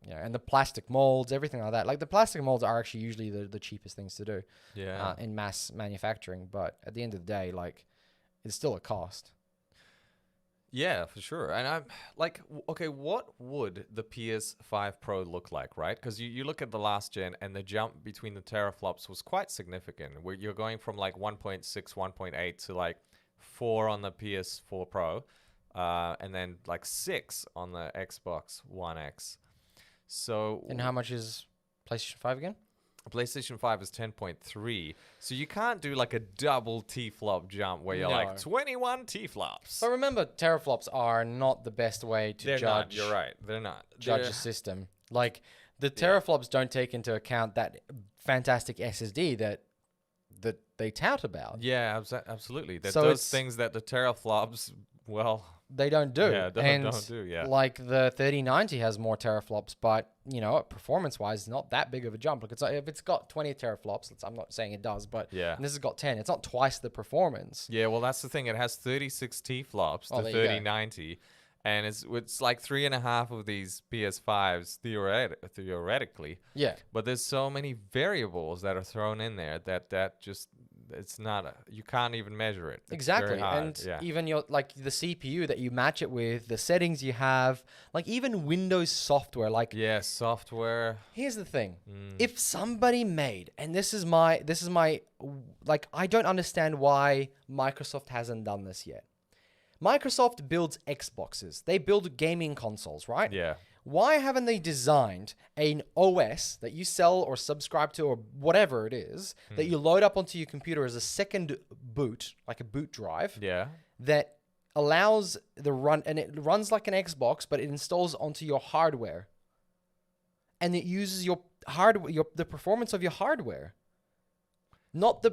and the plastic molds, everything like that. Like the plastic molds are actually usually the cheapest things to do in mass manufacturing. But at the end of the day, like it's still a cost. Yeah, for sure. And I'm like, okay, what would the PS5 Pro look like, right? Because you look at the last gen and the jump between the teraflops was quite significant. Where you're going from like 1.6, 1.8 to like 4 on the PS4 Pro, and then like 6 on the Xbox One X. So And how much is PlayStation 5 again? PlayStation 5 is 10.3. So you can't do like a double T-flop jump where you're like 21 T-flops. But remember, teraflops are not the best way to They're judge. not. You're right. They're not. Judge a system. Like the teraflops don't take into account that fantastic SSD that they tout about. Yeah, absolutely. So Those it's- things that the teraflops, well, They don't do. Yeah, don't do, yeah. Like the 3090 has more teraflops, but performance-wise, not that big of a jump. Like if it's got 20 teraflops, I'm not saying it does, but Yeah. and this has got 10. It's not twice the performance. yeah, well, that's the thing. It has 36 T-flops, Oh, the there you go. 3090, and it's like 3.5 of these PS5s theoretically. Yeah. But there's so many variables that are thrown in there that just it's not you can't even measure it. It's Exactly. very hard, And yeah. even the CPU that you match it with, the settings you have, like even Windows software, like Yeah, software. here's the thing. If somebody made, and this is my like I don't understand why Microsoft hasn't done this yet. Microsoft builds Xboxes. They build gaming consoles, right? Yeah. Why haven't they designed an OS that you sell or subscribe to or whatever it is that you load up onto your computer as a second boot, like a boot drive, Yeah. that allows the run, and it runs like an Xbox, but it installs onto your hardware, and it uses your hardware, the performance of your hardware, not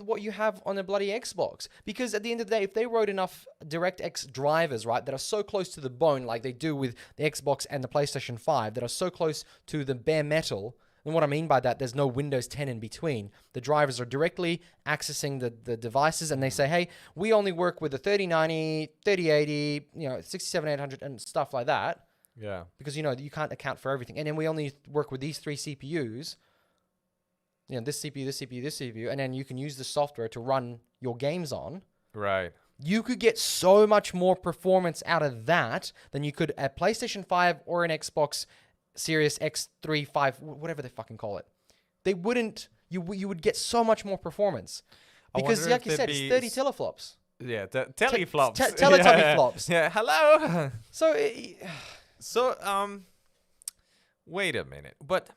what you have on a bloody Xbox. Because at the end of the day, if they wrote enough DirectX drivers, right, that are so close to the bone, like they do with the Xbox and the PlayStation 5, that are so close to the bare metal. And what I mean by that, there's no Windows 10 in between. The drivers are directly accessing the devices, and they say, hey, we only work with the 3090, 3080, 67800 and stuff like that, Yeah. because you can't account for everything. And then we only work with these 3 CPUs. This CPU, this CPU, this CPU, and then you can use the software to run your games on. Right. You could get so much more performance out of that than you could a PlayStation 5 or an Xbox Series X3, 5, whatever they fucking call it. They wouldn't. You would get so much more performance because, wonder like if you said, there'd it's be 30 teleflops. Yeah, teleflops. Teletubby Yeah. flops. Yeah, hello. So, So, wait a minute. But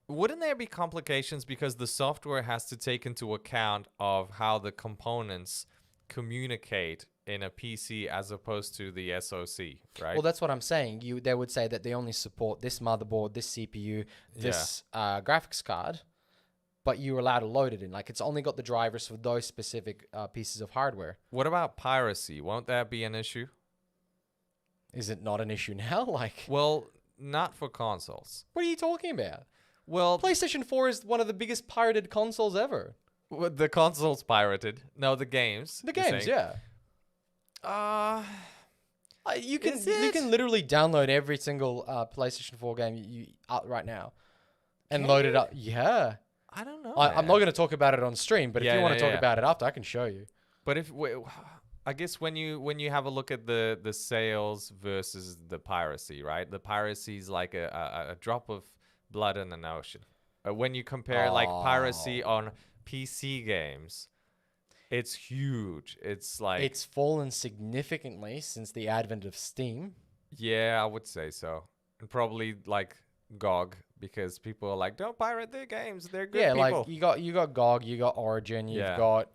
wouldn't there be complications because the software has to take into account of how the components communicate in a PC as opposed to the SoC, right? well, that's what I'm saying. They would say that they only support this motherboard, this CPU, this graphics card, but you're allowed to load it in. Like it's only got the drivers for those specific pieces of hardware. What about piracy? Won't that be an issue? Is it not an issue now? Like, Well, not for consoles. what are you talking about? Well, PlayStation 4 is one of the biggest pirated consoles ever. the console's pirated. No, the games. The you're games, saying. yeah. You can Is you it? can literally download every single PlayStation 4 game you out right now, and Can load it you? up. Yeah, I don't know. I'm not man. going to talk about it on stream, but if Yeah, you want yeah, to talk yeah. about it after, I can show you. But if I guess when you have a look at the sales versus the piracy, right? The piracy is like a drop of blood in an ocean. When you compare like piracy Oh. on PC games, it's huge. It's like, It's fallen significantly since the advent of Steam. yeah, I would say so. And probably like GOG, because people are like, don't pirate their games. They're good Yeah, people. like you got GOG, you got Origin, you've Yeah. got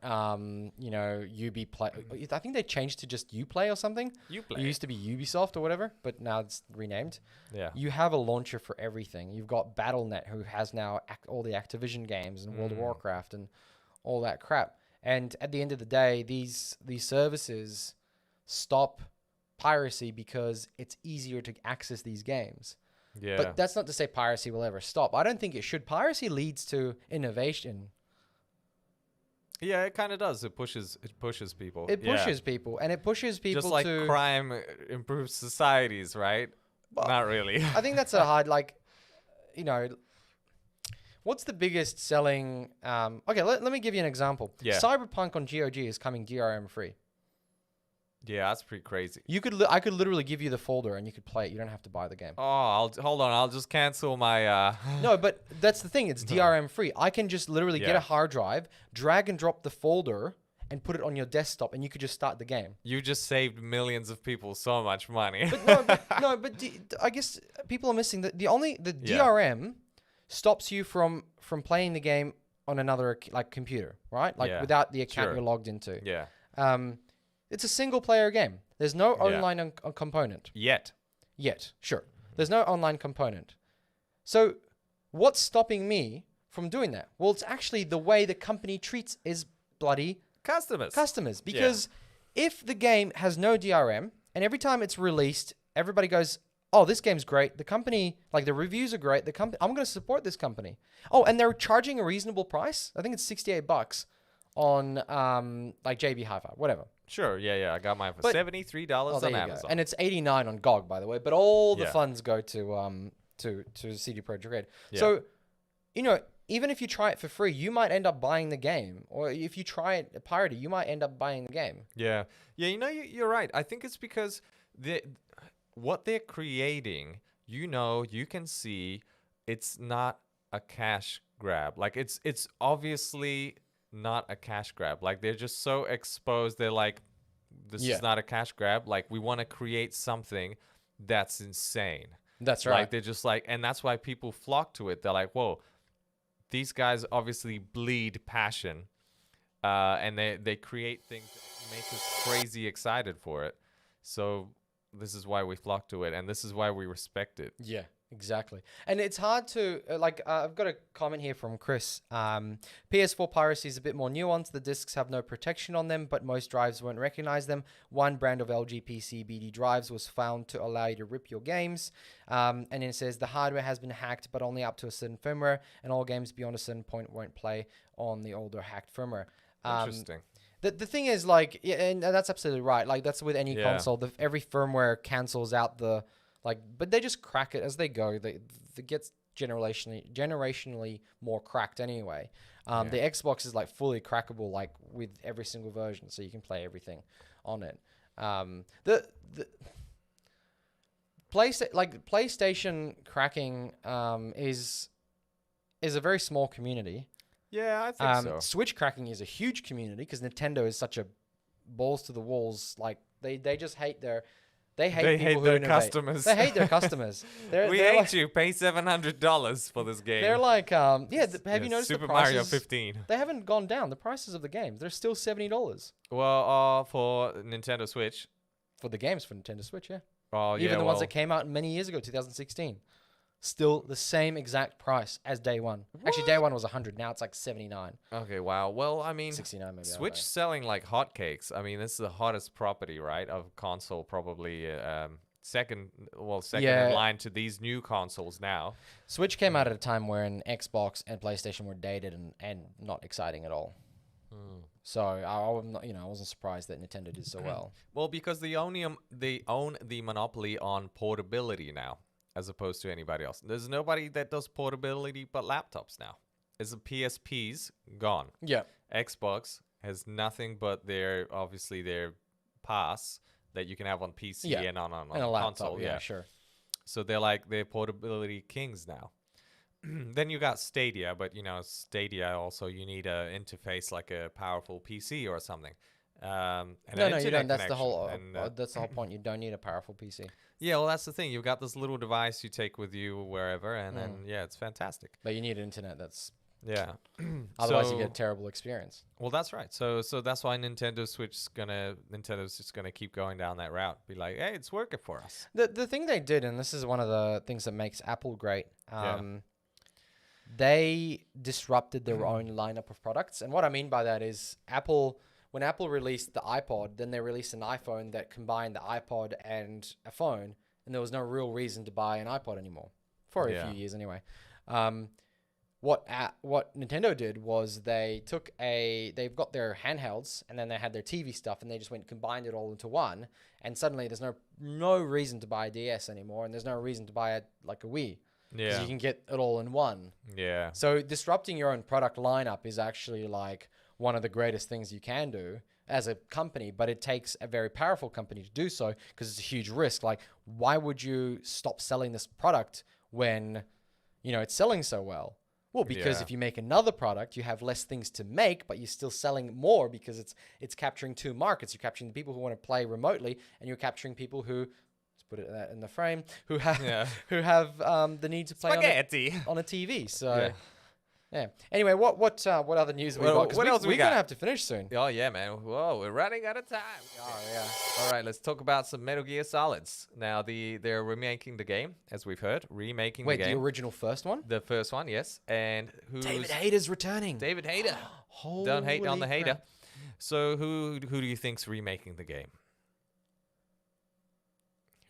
you know, Ubiplay. I think they changed to just Uplay or something. You It play. used to be Ubisoft or whatever, but now it's renamed. Yeah. You have a launcher for everything. You've got Battle.net, who has now all the Activision games and World of Warcraft and all that crap. And at the end of the day, these services stop piracy because it's easier to access these games. Yeah. But that's not to say piracy will ever stop. I don't think it should. Piracy leads to innovation. Yeah, it kind of does. It pushes people. It Yeah. pushes people, and it pushes people Just like to crime improves societies, right? Well, Not really. I think that's a hard, like, you know, what's the biggest selling? Okay, let me give you an example. Yeah. Cyberpunk on GOG is coming DRM free. Yeah, that's pretty crazy. I could literally give you the folder and you could play it. You don't have to buy the game. Oh, hold on. I'll just cancel my. No, but that's the thing. It's DRM free. I can just literally get Yeah. a hard drive, drag and drop the folder, and put it on your desktop, and you could just start the game. You just saved millions of people so much money. I guess people are missing the Yeah. DRM stops you from playing the game on another like computer, right? Like Yeah. without the account Sure. you're logged into. Yeah. It's a single player game. There's no Yeah. online component Yet. yet. Sure, there's no online component. So what's stopping me from doing that? Well, it's actually the way the company treats is bloody customers. Because if the game has no DRM and every time it's released, everybody goes, "Oh, this game's great. The company, like the reviews are great. The company, I'm going to support this company." Oh, and they're charging a reasonable price. I think it's $68 on like JB Hi-Fi, whatever. Sure. Yeah. I got mine for But- $73 there on you Amazon. go. And it's 89 on GOG, by the way. But all the Yeah. funds go to CD Projekt Red. Yeah. So, you know, even if you try it for free, you might end up buying the game. Or if you try it pirated, you might end up buying the game. Yeah. You know, you're right. I think it's because what they're creating, you can see it's not a cash grab. Like it's obviously not a cash grab. Like they're just so exposed. They're like, this Yeah. is not a cash grab. Like we want to create something that's insane. That's Like right. they're just like, and that's why people flock to it. They're like, whoa, these guys obviously bleed passion, and they create things that make us crazy excited for it. So this is why we flock to it, and this is why we respect it. Yeah, exactly. And it's hard to, I've got a comment here from Chris. PS4 piracy is a bit more nuanced. The discs have no protection on them, but most drives won't recognize them. One brand of LG PCBD drives was found to allow you to rip your games. And then it says the hardware has been hacked, but only up to a certain firmware, and all games beyond a certain point won't play on the older hacked firmware. Interesting. The thing is, like, yeah, and that's absolutely right. Like, that's with any Yeah. console. Every firmware cancels out but they just crack it as they go. They gets generationally more cracked anyway. The Xbox is like fully crackable, like with every single version, so you can play everything on it. The PlayStation cracking is a very small community. Yeah, I think so. Switch cracking is a huge community because Nintendo is such a balls to the walls. Like they just hate they hate people who their innovate. customers. They hate their customers. We they're hate like, you. Pay $700 for this game. They're like, have you noticed Super the prices? Mario 15? They haven't gone down. The prices of the games, they're still $70 Well, for Nintendo Switch. for the games for Nintendo Switch. Yeah, Oh, even yeah, the ones well, that came out many years ago, 2016, still the same exact price as day one. Actually, day one was 100. Now it's like 79, Okay, wow. Well, I mean, 69 maybe. I don't Switch know. selling like hotcakes. I mean, this is the hottest property, right, of console, probably second Yeah. in line to these new consoles now. Switch came out at a time when Xbox and PlayStation were dated and not exciting at all. So I'm not, I wasn't surprised that Nintendo did so well. Well, because they own the monopoly on portability now, as opposed to anybody else. There's nobody that does portability but laptops now. Is the PSPs gone? Yeah. Xbox has nothing but their pass that you can have on PC Yeah. and on And a laptop, console. yeah, sure. So they're portability kings now. Then you got Stadia, but Stadia also you need a interface like a powerful PC or something. And No, an no, you internet don't. That's the connection. whole. And, That's the whole point. You don't need a powerful PC, yeah, well, that's the thing. You've got this little device you take with you wherever, and then Mm. yeah, it's fantastic. but you need internet. That's Yeah. otherwise you So- get a terrible experience. Well, that's right. So that's why Nintendo's just gonna keep going down that route. Be like, hey, it's working for us. The thing they did, and this is one of the things that makes Apple great. Yeah. They disrupted their own lineup of products, and what I mean by that is when Apple released the iPod, then they released an iPhone that combined the iPod and a phone, and there was no real reason to buy an iPod anymore for a Yeah. few years anyway. What Nintendo did was they've got their handhelds, and then they had their TV stuff, and they just combined it all into one, and suddenly there's no reason to buy a DS anymore, and there's no reason to buy a Wii. Because Yeah. you can get it all in one. Yeah. So disrupting your own product lineup is actually like one of the greatest things you can do as a company, but it takes a very powerful company to do so because it's a huge risk. Like, why would you stop selling this product when, it's selling so well? Well, because Yeah. if you make another product, you have less things to make, but you're still selling more because it's capturing two markets. You're capturing the people who want to play remotely, and you're capturing people who, let's put it in the frame, who have Yeah. who have the need to play Spaghetti. on a TV. So Yeah. yeah. Anyway, what other news have we Well, got? 'Cause what else we we're got? gonna have to finish soon. Oh yeah, man. Whoa, we're running out of time. Oh yeah. All right, let's talk about some Metal Gear Solids. Now they're remaking the game, as we've heard, remaking Wait, the the game. original first one? The first one, yes. And who's David Hayter's returning. David Hayter. Don't hate on the Holy hater. crap. So who do you think's remaking the game?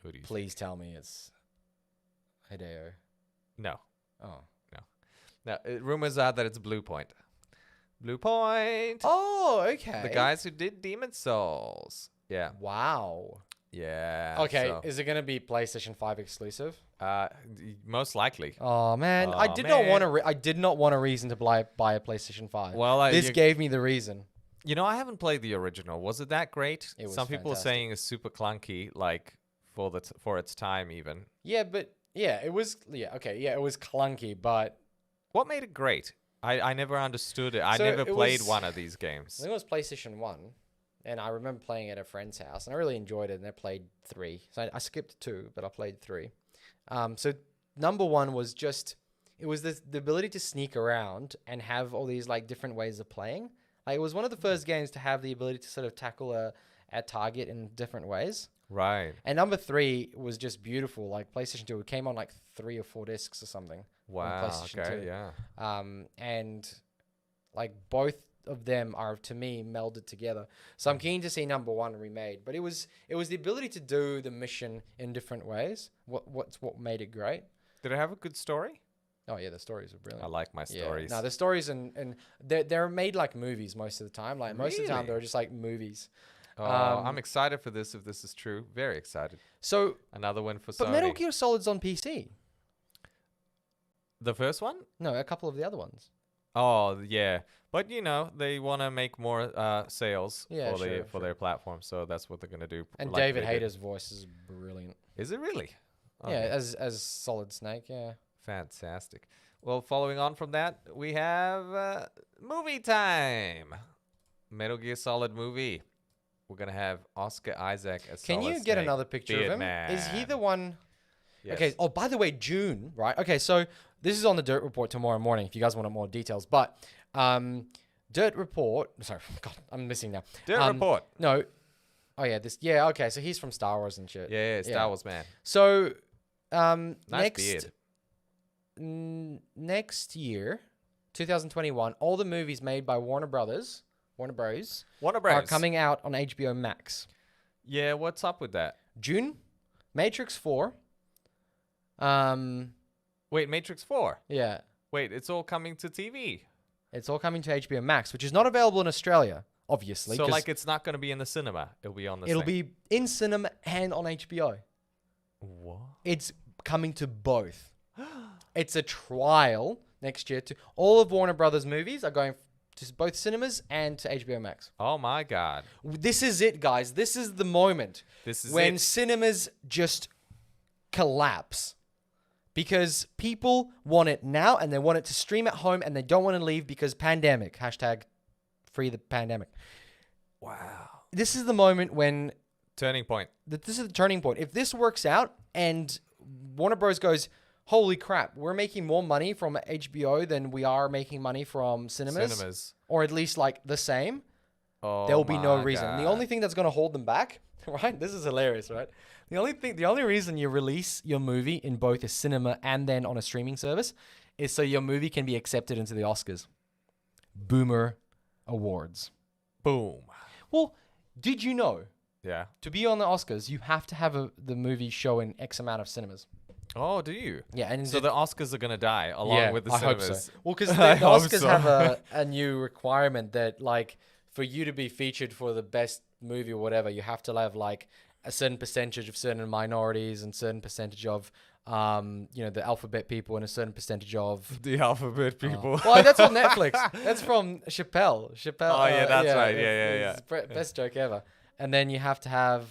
Who do you? Please tell me it's Hideo. No. Oh. Now rumors are that it's Blue Point. Blue Point. Oh, okay. The guys who did Demon Souls. Yeah. Wow. Yeah. Okay, so, is it gonna be PlayStation 5 exclusive? most likely. Oh man, I Oh, did not want man. I did not want a reason to buy a PlayStation 5. Well, this gave me the reason. I haven't played the original. Was it that great? It was Some people are fantastic. saying it's super clunky, like for its time even. Yeah, but yeah, it was it was clunky, but What made it great? I never understood it. I So never it played was- one of these I games. think it was PlayStation 1, and I remember playing it at a friend's house, and I really enjoyed it, and I played 3. So I skipped 2, but I played 3. So number 1 was just, it was the ability to sneak around and have all these like different ways of playing. Like, it was one of the first games to have the ability to sort of tackle a target in different ways. Right. And number 3 was just beautiful. Like PlayStation 2, it came on like 3 or 4 discs or something. Wow. PlayStation Okay. 2. Yeah. And like both of them are to me melded together. So I'm keen to see number 1 remade. But it was the ability to do the mission in different ways. What made it great. Did it have a good story? Oh yeah, the stories are brilliant. I like my Yeah. stories. No, the stories and they're made like movies most of the time. Like most of the time Really? they're just like movies. I'm excited for this. If this is true, very excited. So, Another win for but Sony. Metal Gear Solid's on PC. The first one? No, a couple of the other ones. Oh yeah, but they want to make more sales Yeah, for sure. their platform, so that's what they're gonna do. And like David they did. Hayter's voice is brilliant. Is it really? Yeah, Okay. as Solid Snake. Yeah. Fantastic. Well, following on from that, we have movie time. Metal Gear Solid movie. We're gonna have Oscar Isaac as. Can Solid you get Snake. another picture of him? Is he the one? Yes. Okay. Oh, by the way, June, right? Okay, so this is on the Dirt Report tomorrow morning. If you guys want more details, but Dirt Report. Sorry, God, I'm missing now. Dirt Report. No. Oh yeah, this. Yeah. Okay, so he's from Star Wars and shit. Yeah, Star Wars man. So, Nice next beard. next year, 2021, all the movies made by Warner Bros. Warner are Bros. coming out on HBO Max. Yeah, what's up with that? June, Matrix 4. Wait, Matrix 4. Yeah, Wait, it's all coming to TV. it's all coming to HBO Max, which is not available in Australia, obviously. So 'cause like it's not going to be in the cinema. It'll be on the it'll be in cinema and on HBO. What? It's coming to both. It's a trial next year. All of Warner Brothers movies are going to both cinemas and to HBO Max. Oh my God. This is it, guys. This is the moment This is when it. cinemas just collapse because people want it now and they want it to stream at home and they don't want to leave because pandemic. Hashtag free the pandemic. Wow. This is the moment when Turning point. this is the turning point. If this works out and Warner Bros. Goes, holy crap, we're making more money from HBO than we are making money from cinemas. Or at least like the same. Oh, There will be no my reason. God. The only thing that's going to hold them back, right? This is hilarious, right? The only reason you release your movie in both a cinema and then on a streaming service is so your movie can be accepted into the Oscars. Boomer Awards. Boom. Well, did you know Yeah. to be on the Oscars, you have to have the movie show in X amount of cinemas? Oh, do you? Yeah, and So the Oscars are gonna die along with the cinemas. I hope so. Well, because the I hope Oscars so. have a new requirement that, like, for you to be featured for the best movie or whatever, you have to have, like, a certain percentage of certain minorities and certain percentage of, the alphabet people and a certain percentage of... The alphabet people. Well, that's on Netflix. That's from Chappelle. Oh, yeah, that's right. it's best joke ever. And then you have to have...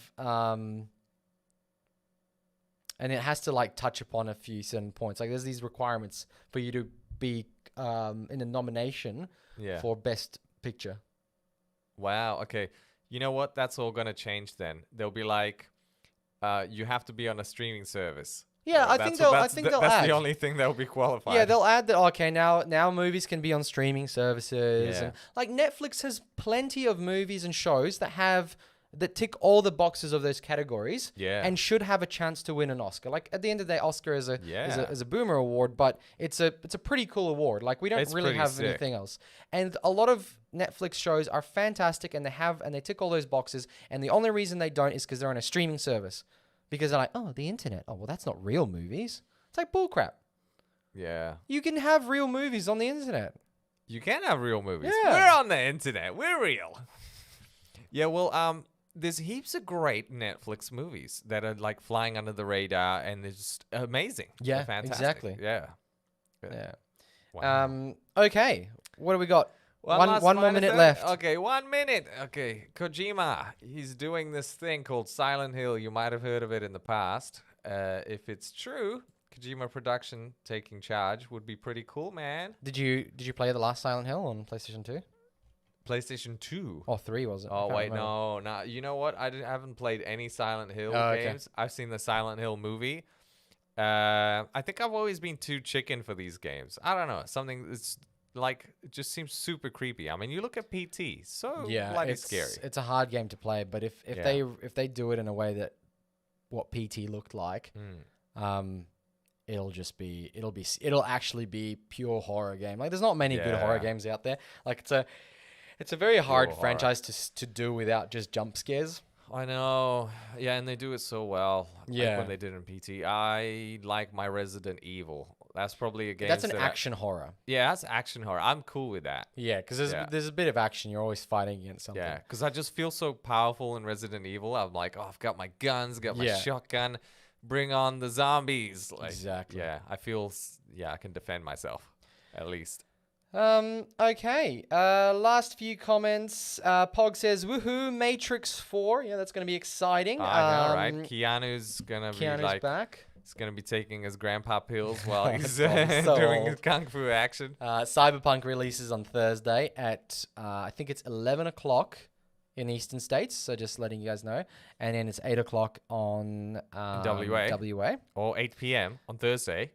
and it has to like touch upon a few certain points. Like there's these requirements for you to be in a nomination Yeah. for Best Picture. Wow. Okay. You know what? That's all gonna change then. They'll be like, you have to be on a streaming service. Yeah, I think they'll That's add. the only thing that will be qualified. Yeah, they'll add that. Okay, now movies can be on streaming services. Yeah. And, like Netflix has plenty of movies and shows that tick all the boxes of those categories. Yeah. And should have a chance to win an Oscar. Like at the end of the day, Oscar is Yeah. a boomer award, but it's a pretty cool award. Like we don't It's really pretty have sick. anything else. And a lot of Netflix shows are fantastic and they tick all those boxes. And the only reason they don't is because they're on a streaming service. Because they're like, oh, the internet. Oh, well, that's not real movies. It's like bullcrap. Yeah. You can have real movies on the internet. You can have real movies. Yeah. We're on the internet. We're real. Yeah. Well, there's heaps of great Netflix movies that are like flying under the radar and they're just amazing. Yeah, They're fantastic. exactly. Yeah. Yeah. Wow. Okay. What do we got? One more final minute thing. left. Okay, 1 minute. Okay, Kojima. He's doing this thing called Silent Hill. You might have heard of it in the past. If it's true, Kojima Production taking charge would be pretty cool, man. Did you play the last Silent Hill on PlayStation 2? PlayStation 2. Or 3, was it? I Oh, can't wait, remember. no. You know what? I haven't played any Silent Hill Oh, okay. games. I've seen the Silent Hill movie. I think I've always been too chicken for these games. I don't know. Something that's like, it just seems super creepy. I mean, you look at PT, so bloody scary. It's a hard game to play, but if Yeah. they do it in a way that what PT looked like, it'll actually be pure horror game. Like there's not many good horror Yeah. games out there. Like it's a very hard horror. franchise to do without just jump scares. I know. Yeah, and they do it so well. Like Yeah. when they did in PT. I like my Resident Evil. That's probably a game. That's an action horror. Yeah, that's action horror. I'm cool with that. Yeah, because Yeah. there's a bit of action. You're always fighting against something. Yeah, because I just feel so powerful in Resident Evil. I'm like, oh, I've got my guns, got my Yeah. shotgun. Bring on the zombies. Like, Exactly. Yeah, I feel, I can defend myself, at least. Okay. Last few comments. Pog says, woohoo, Matrix 4. Yeah, that's going to be exciting. I know, right? Keanu's gonna be Keanu's like, back. he's gonna be taking his grandpa pills while he's That's so doing old. his kung fu action. Cyberpunk releases on Thursday at, I think it's 11 o'clock in Eastern States. So just letting you guys know. And then it's 8 o'clock on WA. WA. Or 8 p.m. on Thursday.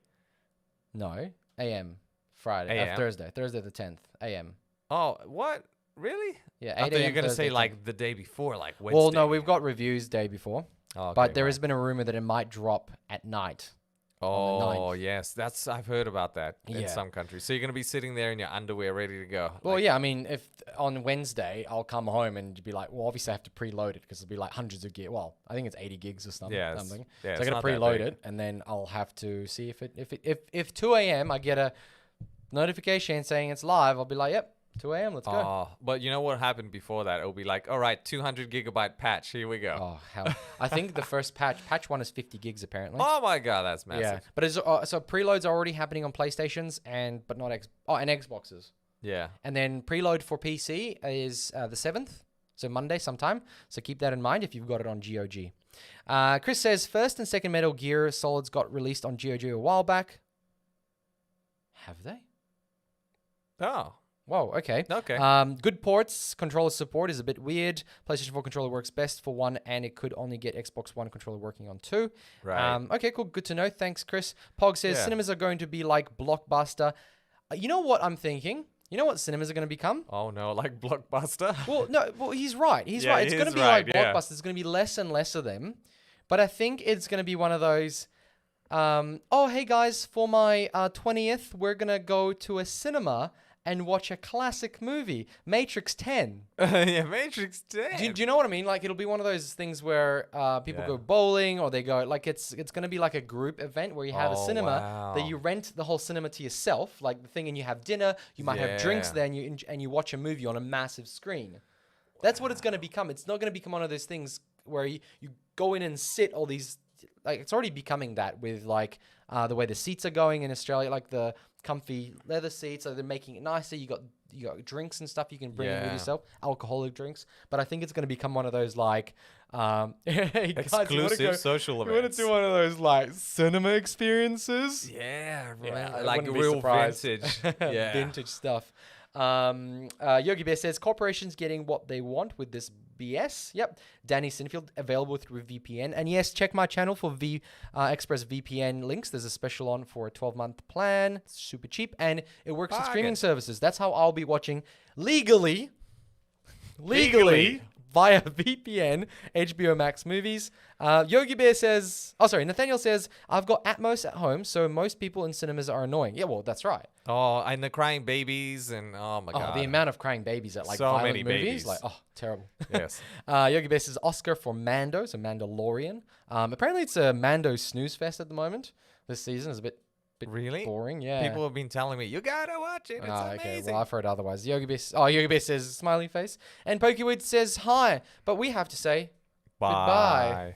No, AM. Friday. AM? Thursday. Thursday the 10th. AM. Oh, what? Really? Yeah, 8 I thought you were a.m. gonna Thursday say 10th. like the day before, like Wednesday. Well, no, we've got reviews day before. Oh, okay, But there right. has been a rumor that it might drop at night. on the Oh 9th. yes, I've heard about that in Yeah. some countries. So you're gonna be sitting there in your underwear, ready to go. Well, Like, yeah, I mean, if on Wednesday I'll come home and be like, well, obviously I have to preload it because it'll be like hundreds of gig. Well, I think it's 80 gigs or something. Yeah, something. yeah, So it's I not gotta that preload big. it, and then I'll have to see if 2 a.m. I get a notification saying it's live. I'll be like, yep, 2 a.m. Let's go. Oh, but you know what happened before that? It'll be like, all right, 200 gigabyte patch. Here we go. Oh hell! I think the first patch 1 is 50 gigs apparently. Oh my god, that's massive. Yeah, but it's, so preloads are already happening on PlayStations and Xboxes. Yeah. And then preload for PC is the 7th, so Monday sometime. So keep that in mind if you've got it on GOG. Chris says, first and second Metal Gear Solids got released on GOG a while back. Have they? Oh. Whoa, okay. Okay. Good ports. Controller support is a bit weird. PlayStation 4 controller works best for 1, and it could only get Xbox One controller working on 2. Right. Okay, cool. Good to know. Thanks, Chris. Pog says, Yeah. cinemas are going to be like Blockbuster. You know what I'm thinking? You know what cinemas are going to become? Oh no, like Blockbuster. Well, no, well, he's right. He's Yeah, right. It's he going to is be right, like yeah. Blockbuster. There's going to be less and less of them. But I think it's going to be one of those, oh, hey guys, for my 20th, we're going to go to a cinema and watch a classic movie, Matrix 10. Yeah, Matrix 10. Do you know what I mean? Like, it'll be one of those things where people Yeah. go bowling, or they go, like, it's going to be like a group event where you have a Oh, cinema that wow. you rent the whole cinema to yourself, like the thing, and you have dinner, you might have drinks Yeah. there, and you watch a movie on a massive screen. That's what it's going to become. It's not going to become one of those things where you go in and sit all these, like, it's already becoming that with, like, the way the seats are going in Australia, like the comfy leather seats, so they're making it nicer. You got drinks and stuff you can bring in with Yeah. yourself, alcoholic drinks. But I think it's going to become one of those, like, hey, guys, Exclusive social you want events. to do one of those, like, cinema experiences? Yeah, I like wouldn't be real surprised. vintage. Yeah. Vintage stuff. Yogi Bear says, corporations getting what they want with this BS. Yep. Danny Sinfield, available through VPN. And yes, check my channel for Express VPN links. There's a special on for a 12-month plan. It's super cheap. And it works with streaming Bargain. services. That's how I'll be watching legally via VPN, HBO Max movies. Yogi Bear says, Nathaniel says, I've got Atmos at home, so most people in cinemas are annoying. Yeah, well, that's right. Oh, and the crying babies, and oh my god. The amount of crying babies at, like, So violent many movies. babies. Like, oh, terrible. Yes. Yogi Bear says, Oscar for Mando, so Mandalorian. Apparently it's a Mando snooze fest at the moment. This season is a bit Really? boring. Yeah. People have been telling me, you gotta watch it. It's amazing. Okay, well, I've heard otherwise. Yogi Bear says, smiley face. And Pokewood says, hi, but we have to say, goodbye.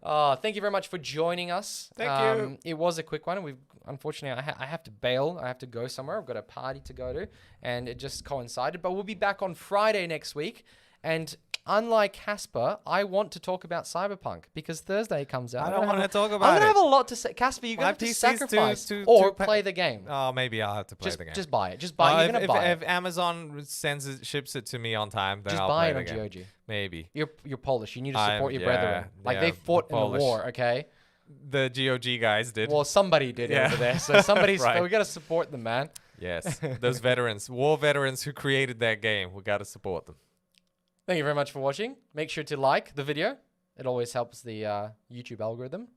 Thank you very much for joining us. Thank you. It was a quick one. Unfortunately, I have to bail. I have to go somewhere. I've got a party to go to, and it just coincided. But we'll be back on Friday next week. And unlike Casper, I want to talk about Cyberpunk because Thursday comes out. I don't want to talk I'm about gonna it. have a lot to say. Casper, you're gonna My have to PC's sacrifice too play the game. Oh, maybe I'll have to play the game. Just buy it. Just buy it. You're gonna buy if it. Amazon ships it to me on time, then Just I'll buy play it the on game. GOG. Maybe. You're Polish. You need to support your yeah, brethren. Like, they yeah, fought in the Polish. war, okay? The GOG guys did. Well, somebody did Yeah. over there. So somebody's Right. we got to support them, man. Yes, those veterans, war veterans who created that game. We got to support them. Thank you very much for watching. Make sure to like the video. It always helps the YouTube algorithm.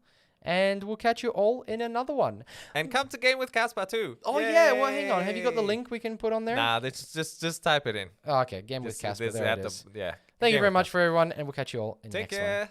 And we'll catch you all in another one. And come to Game with Casper too. Oh, yeah. Well, hang on. Have you got the Yay. link we can put on there? Nah, just type it in. Oh, okay. Game with Just- Casper. this There at it the- is. yeah. Thank you Game very with much for everyone. And we'll catch you all in the Take next one. care.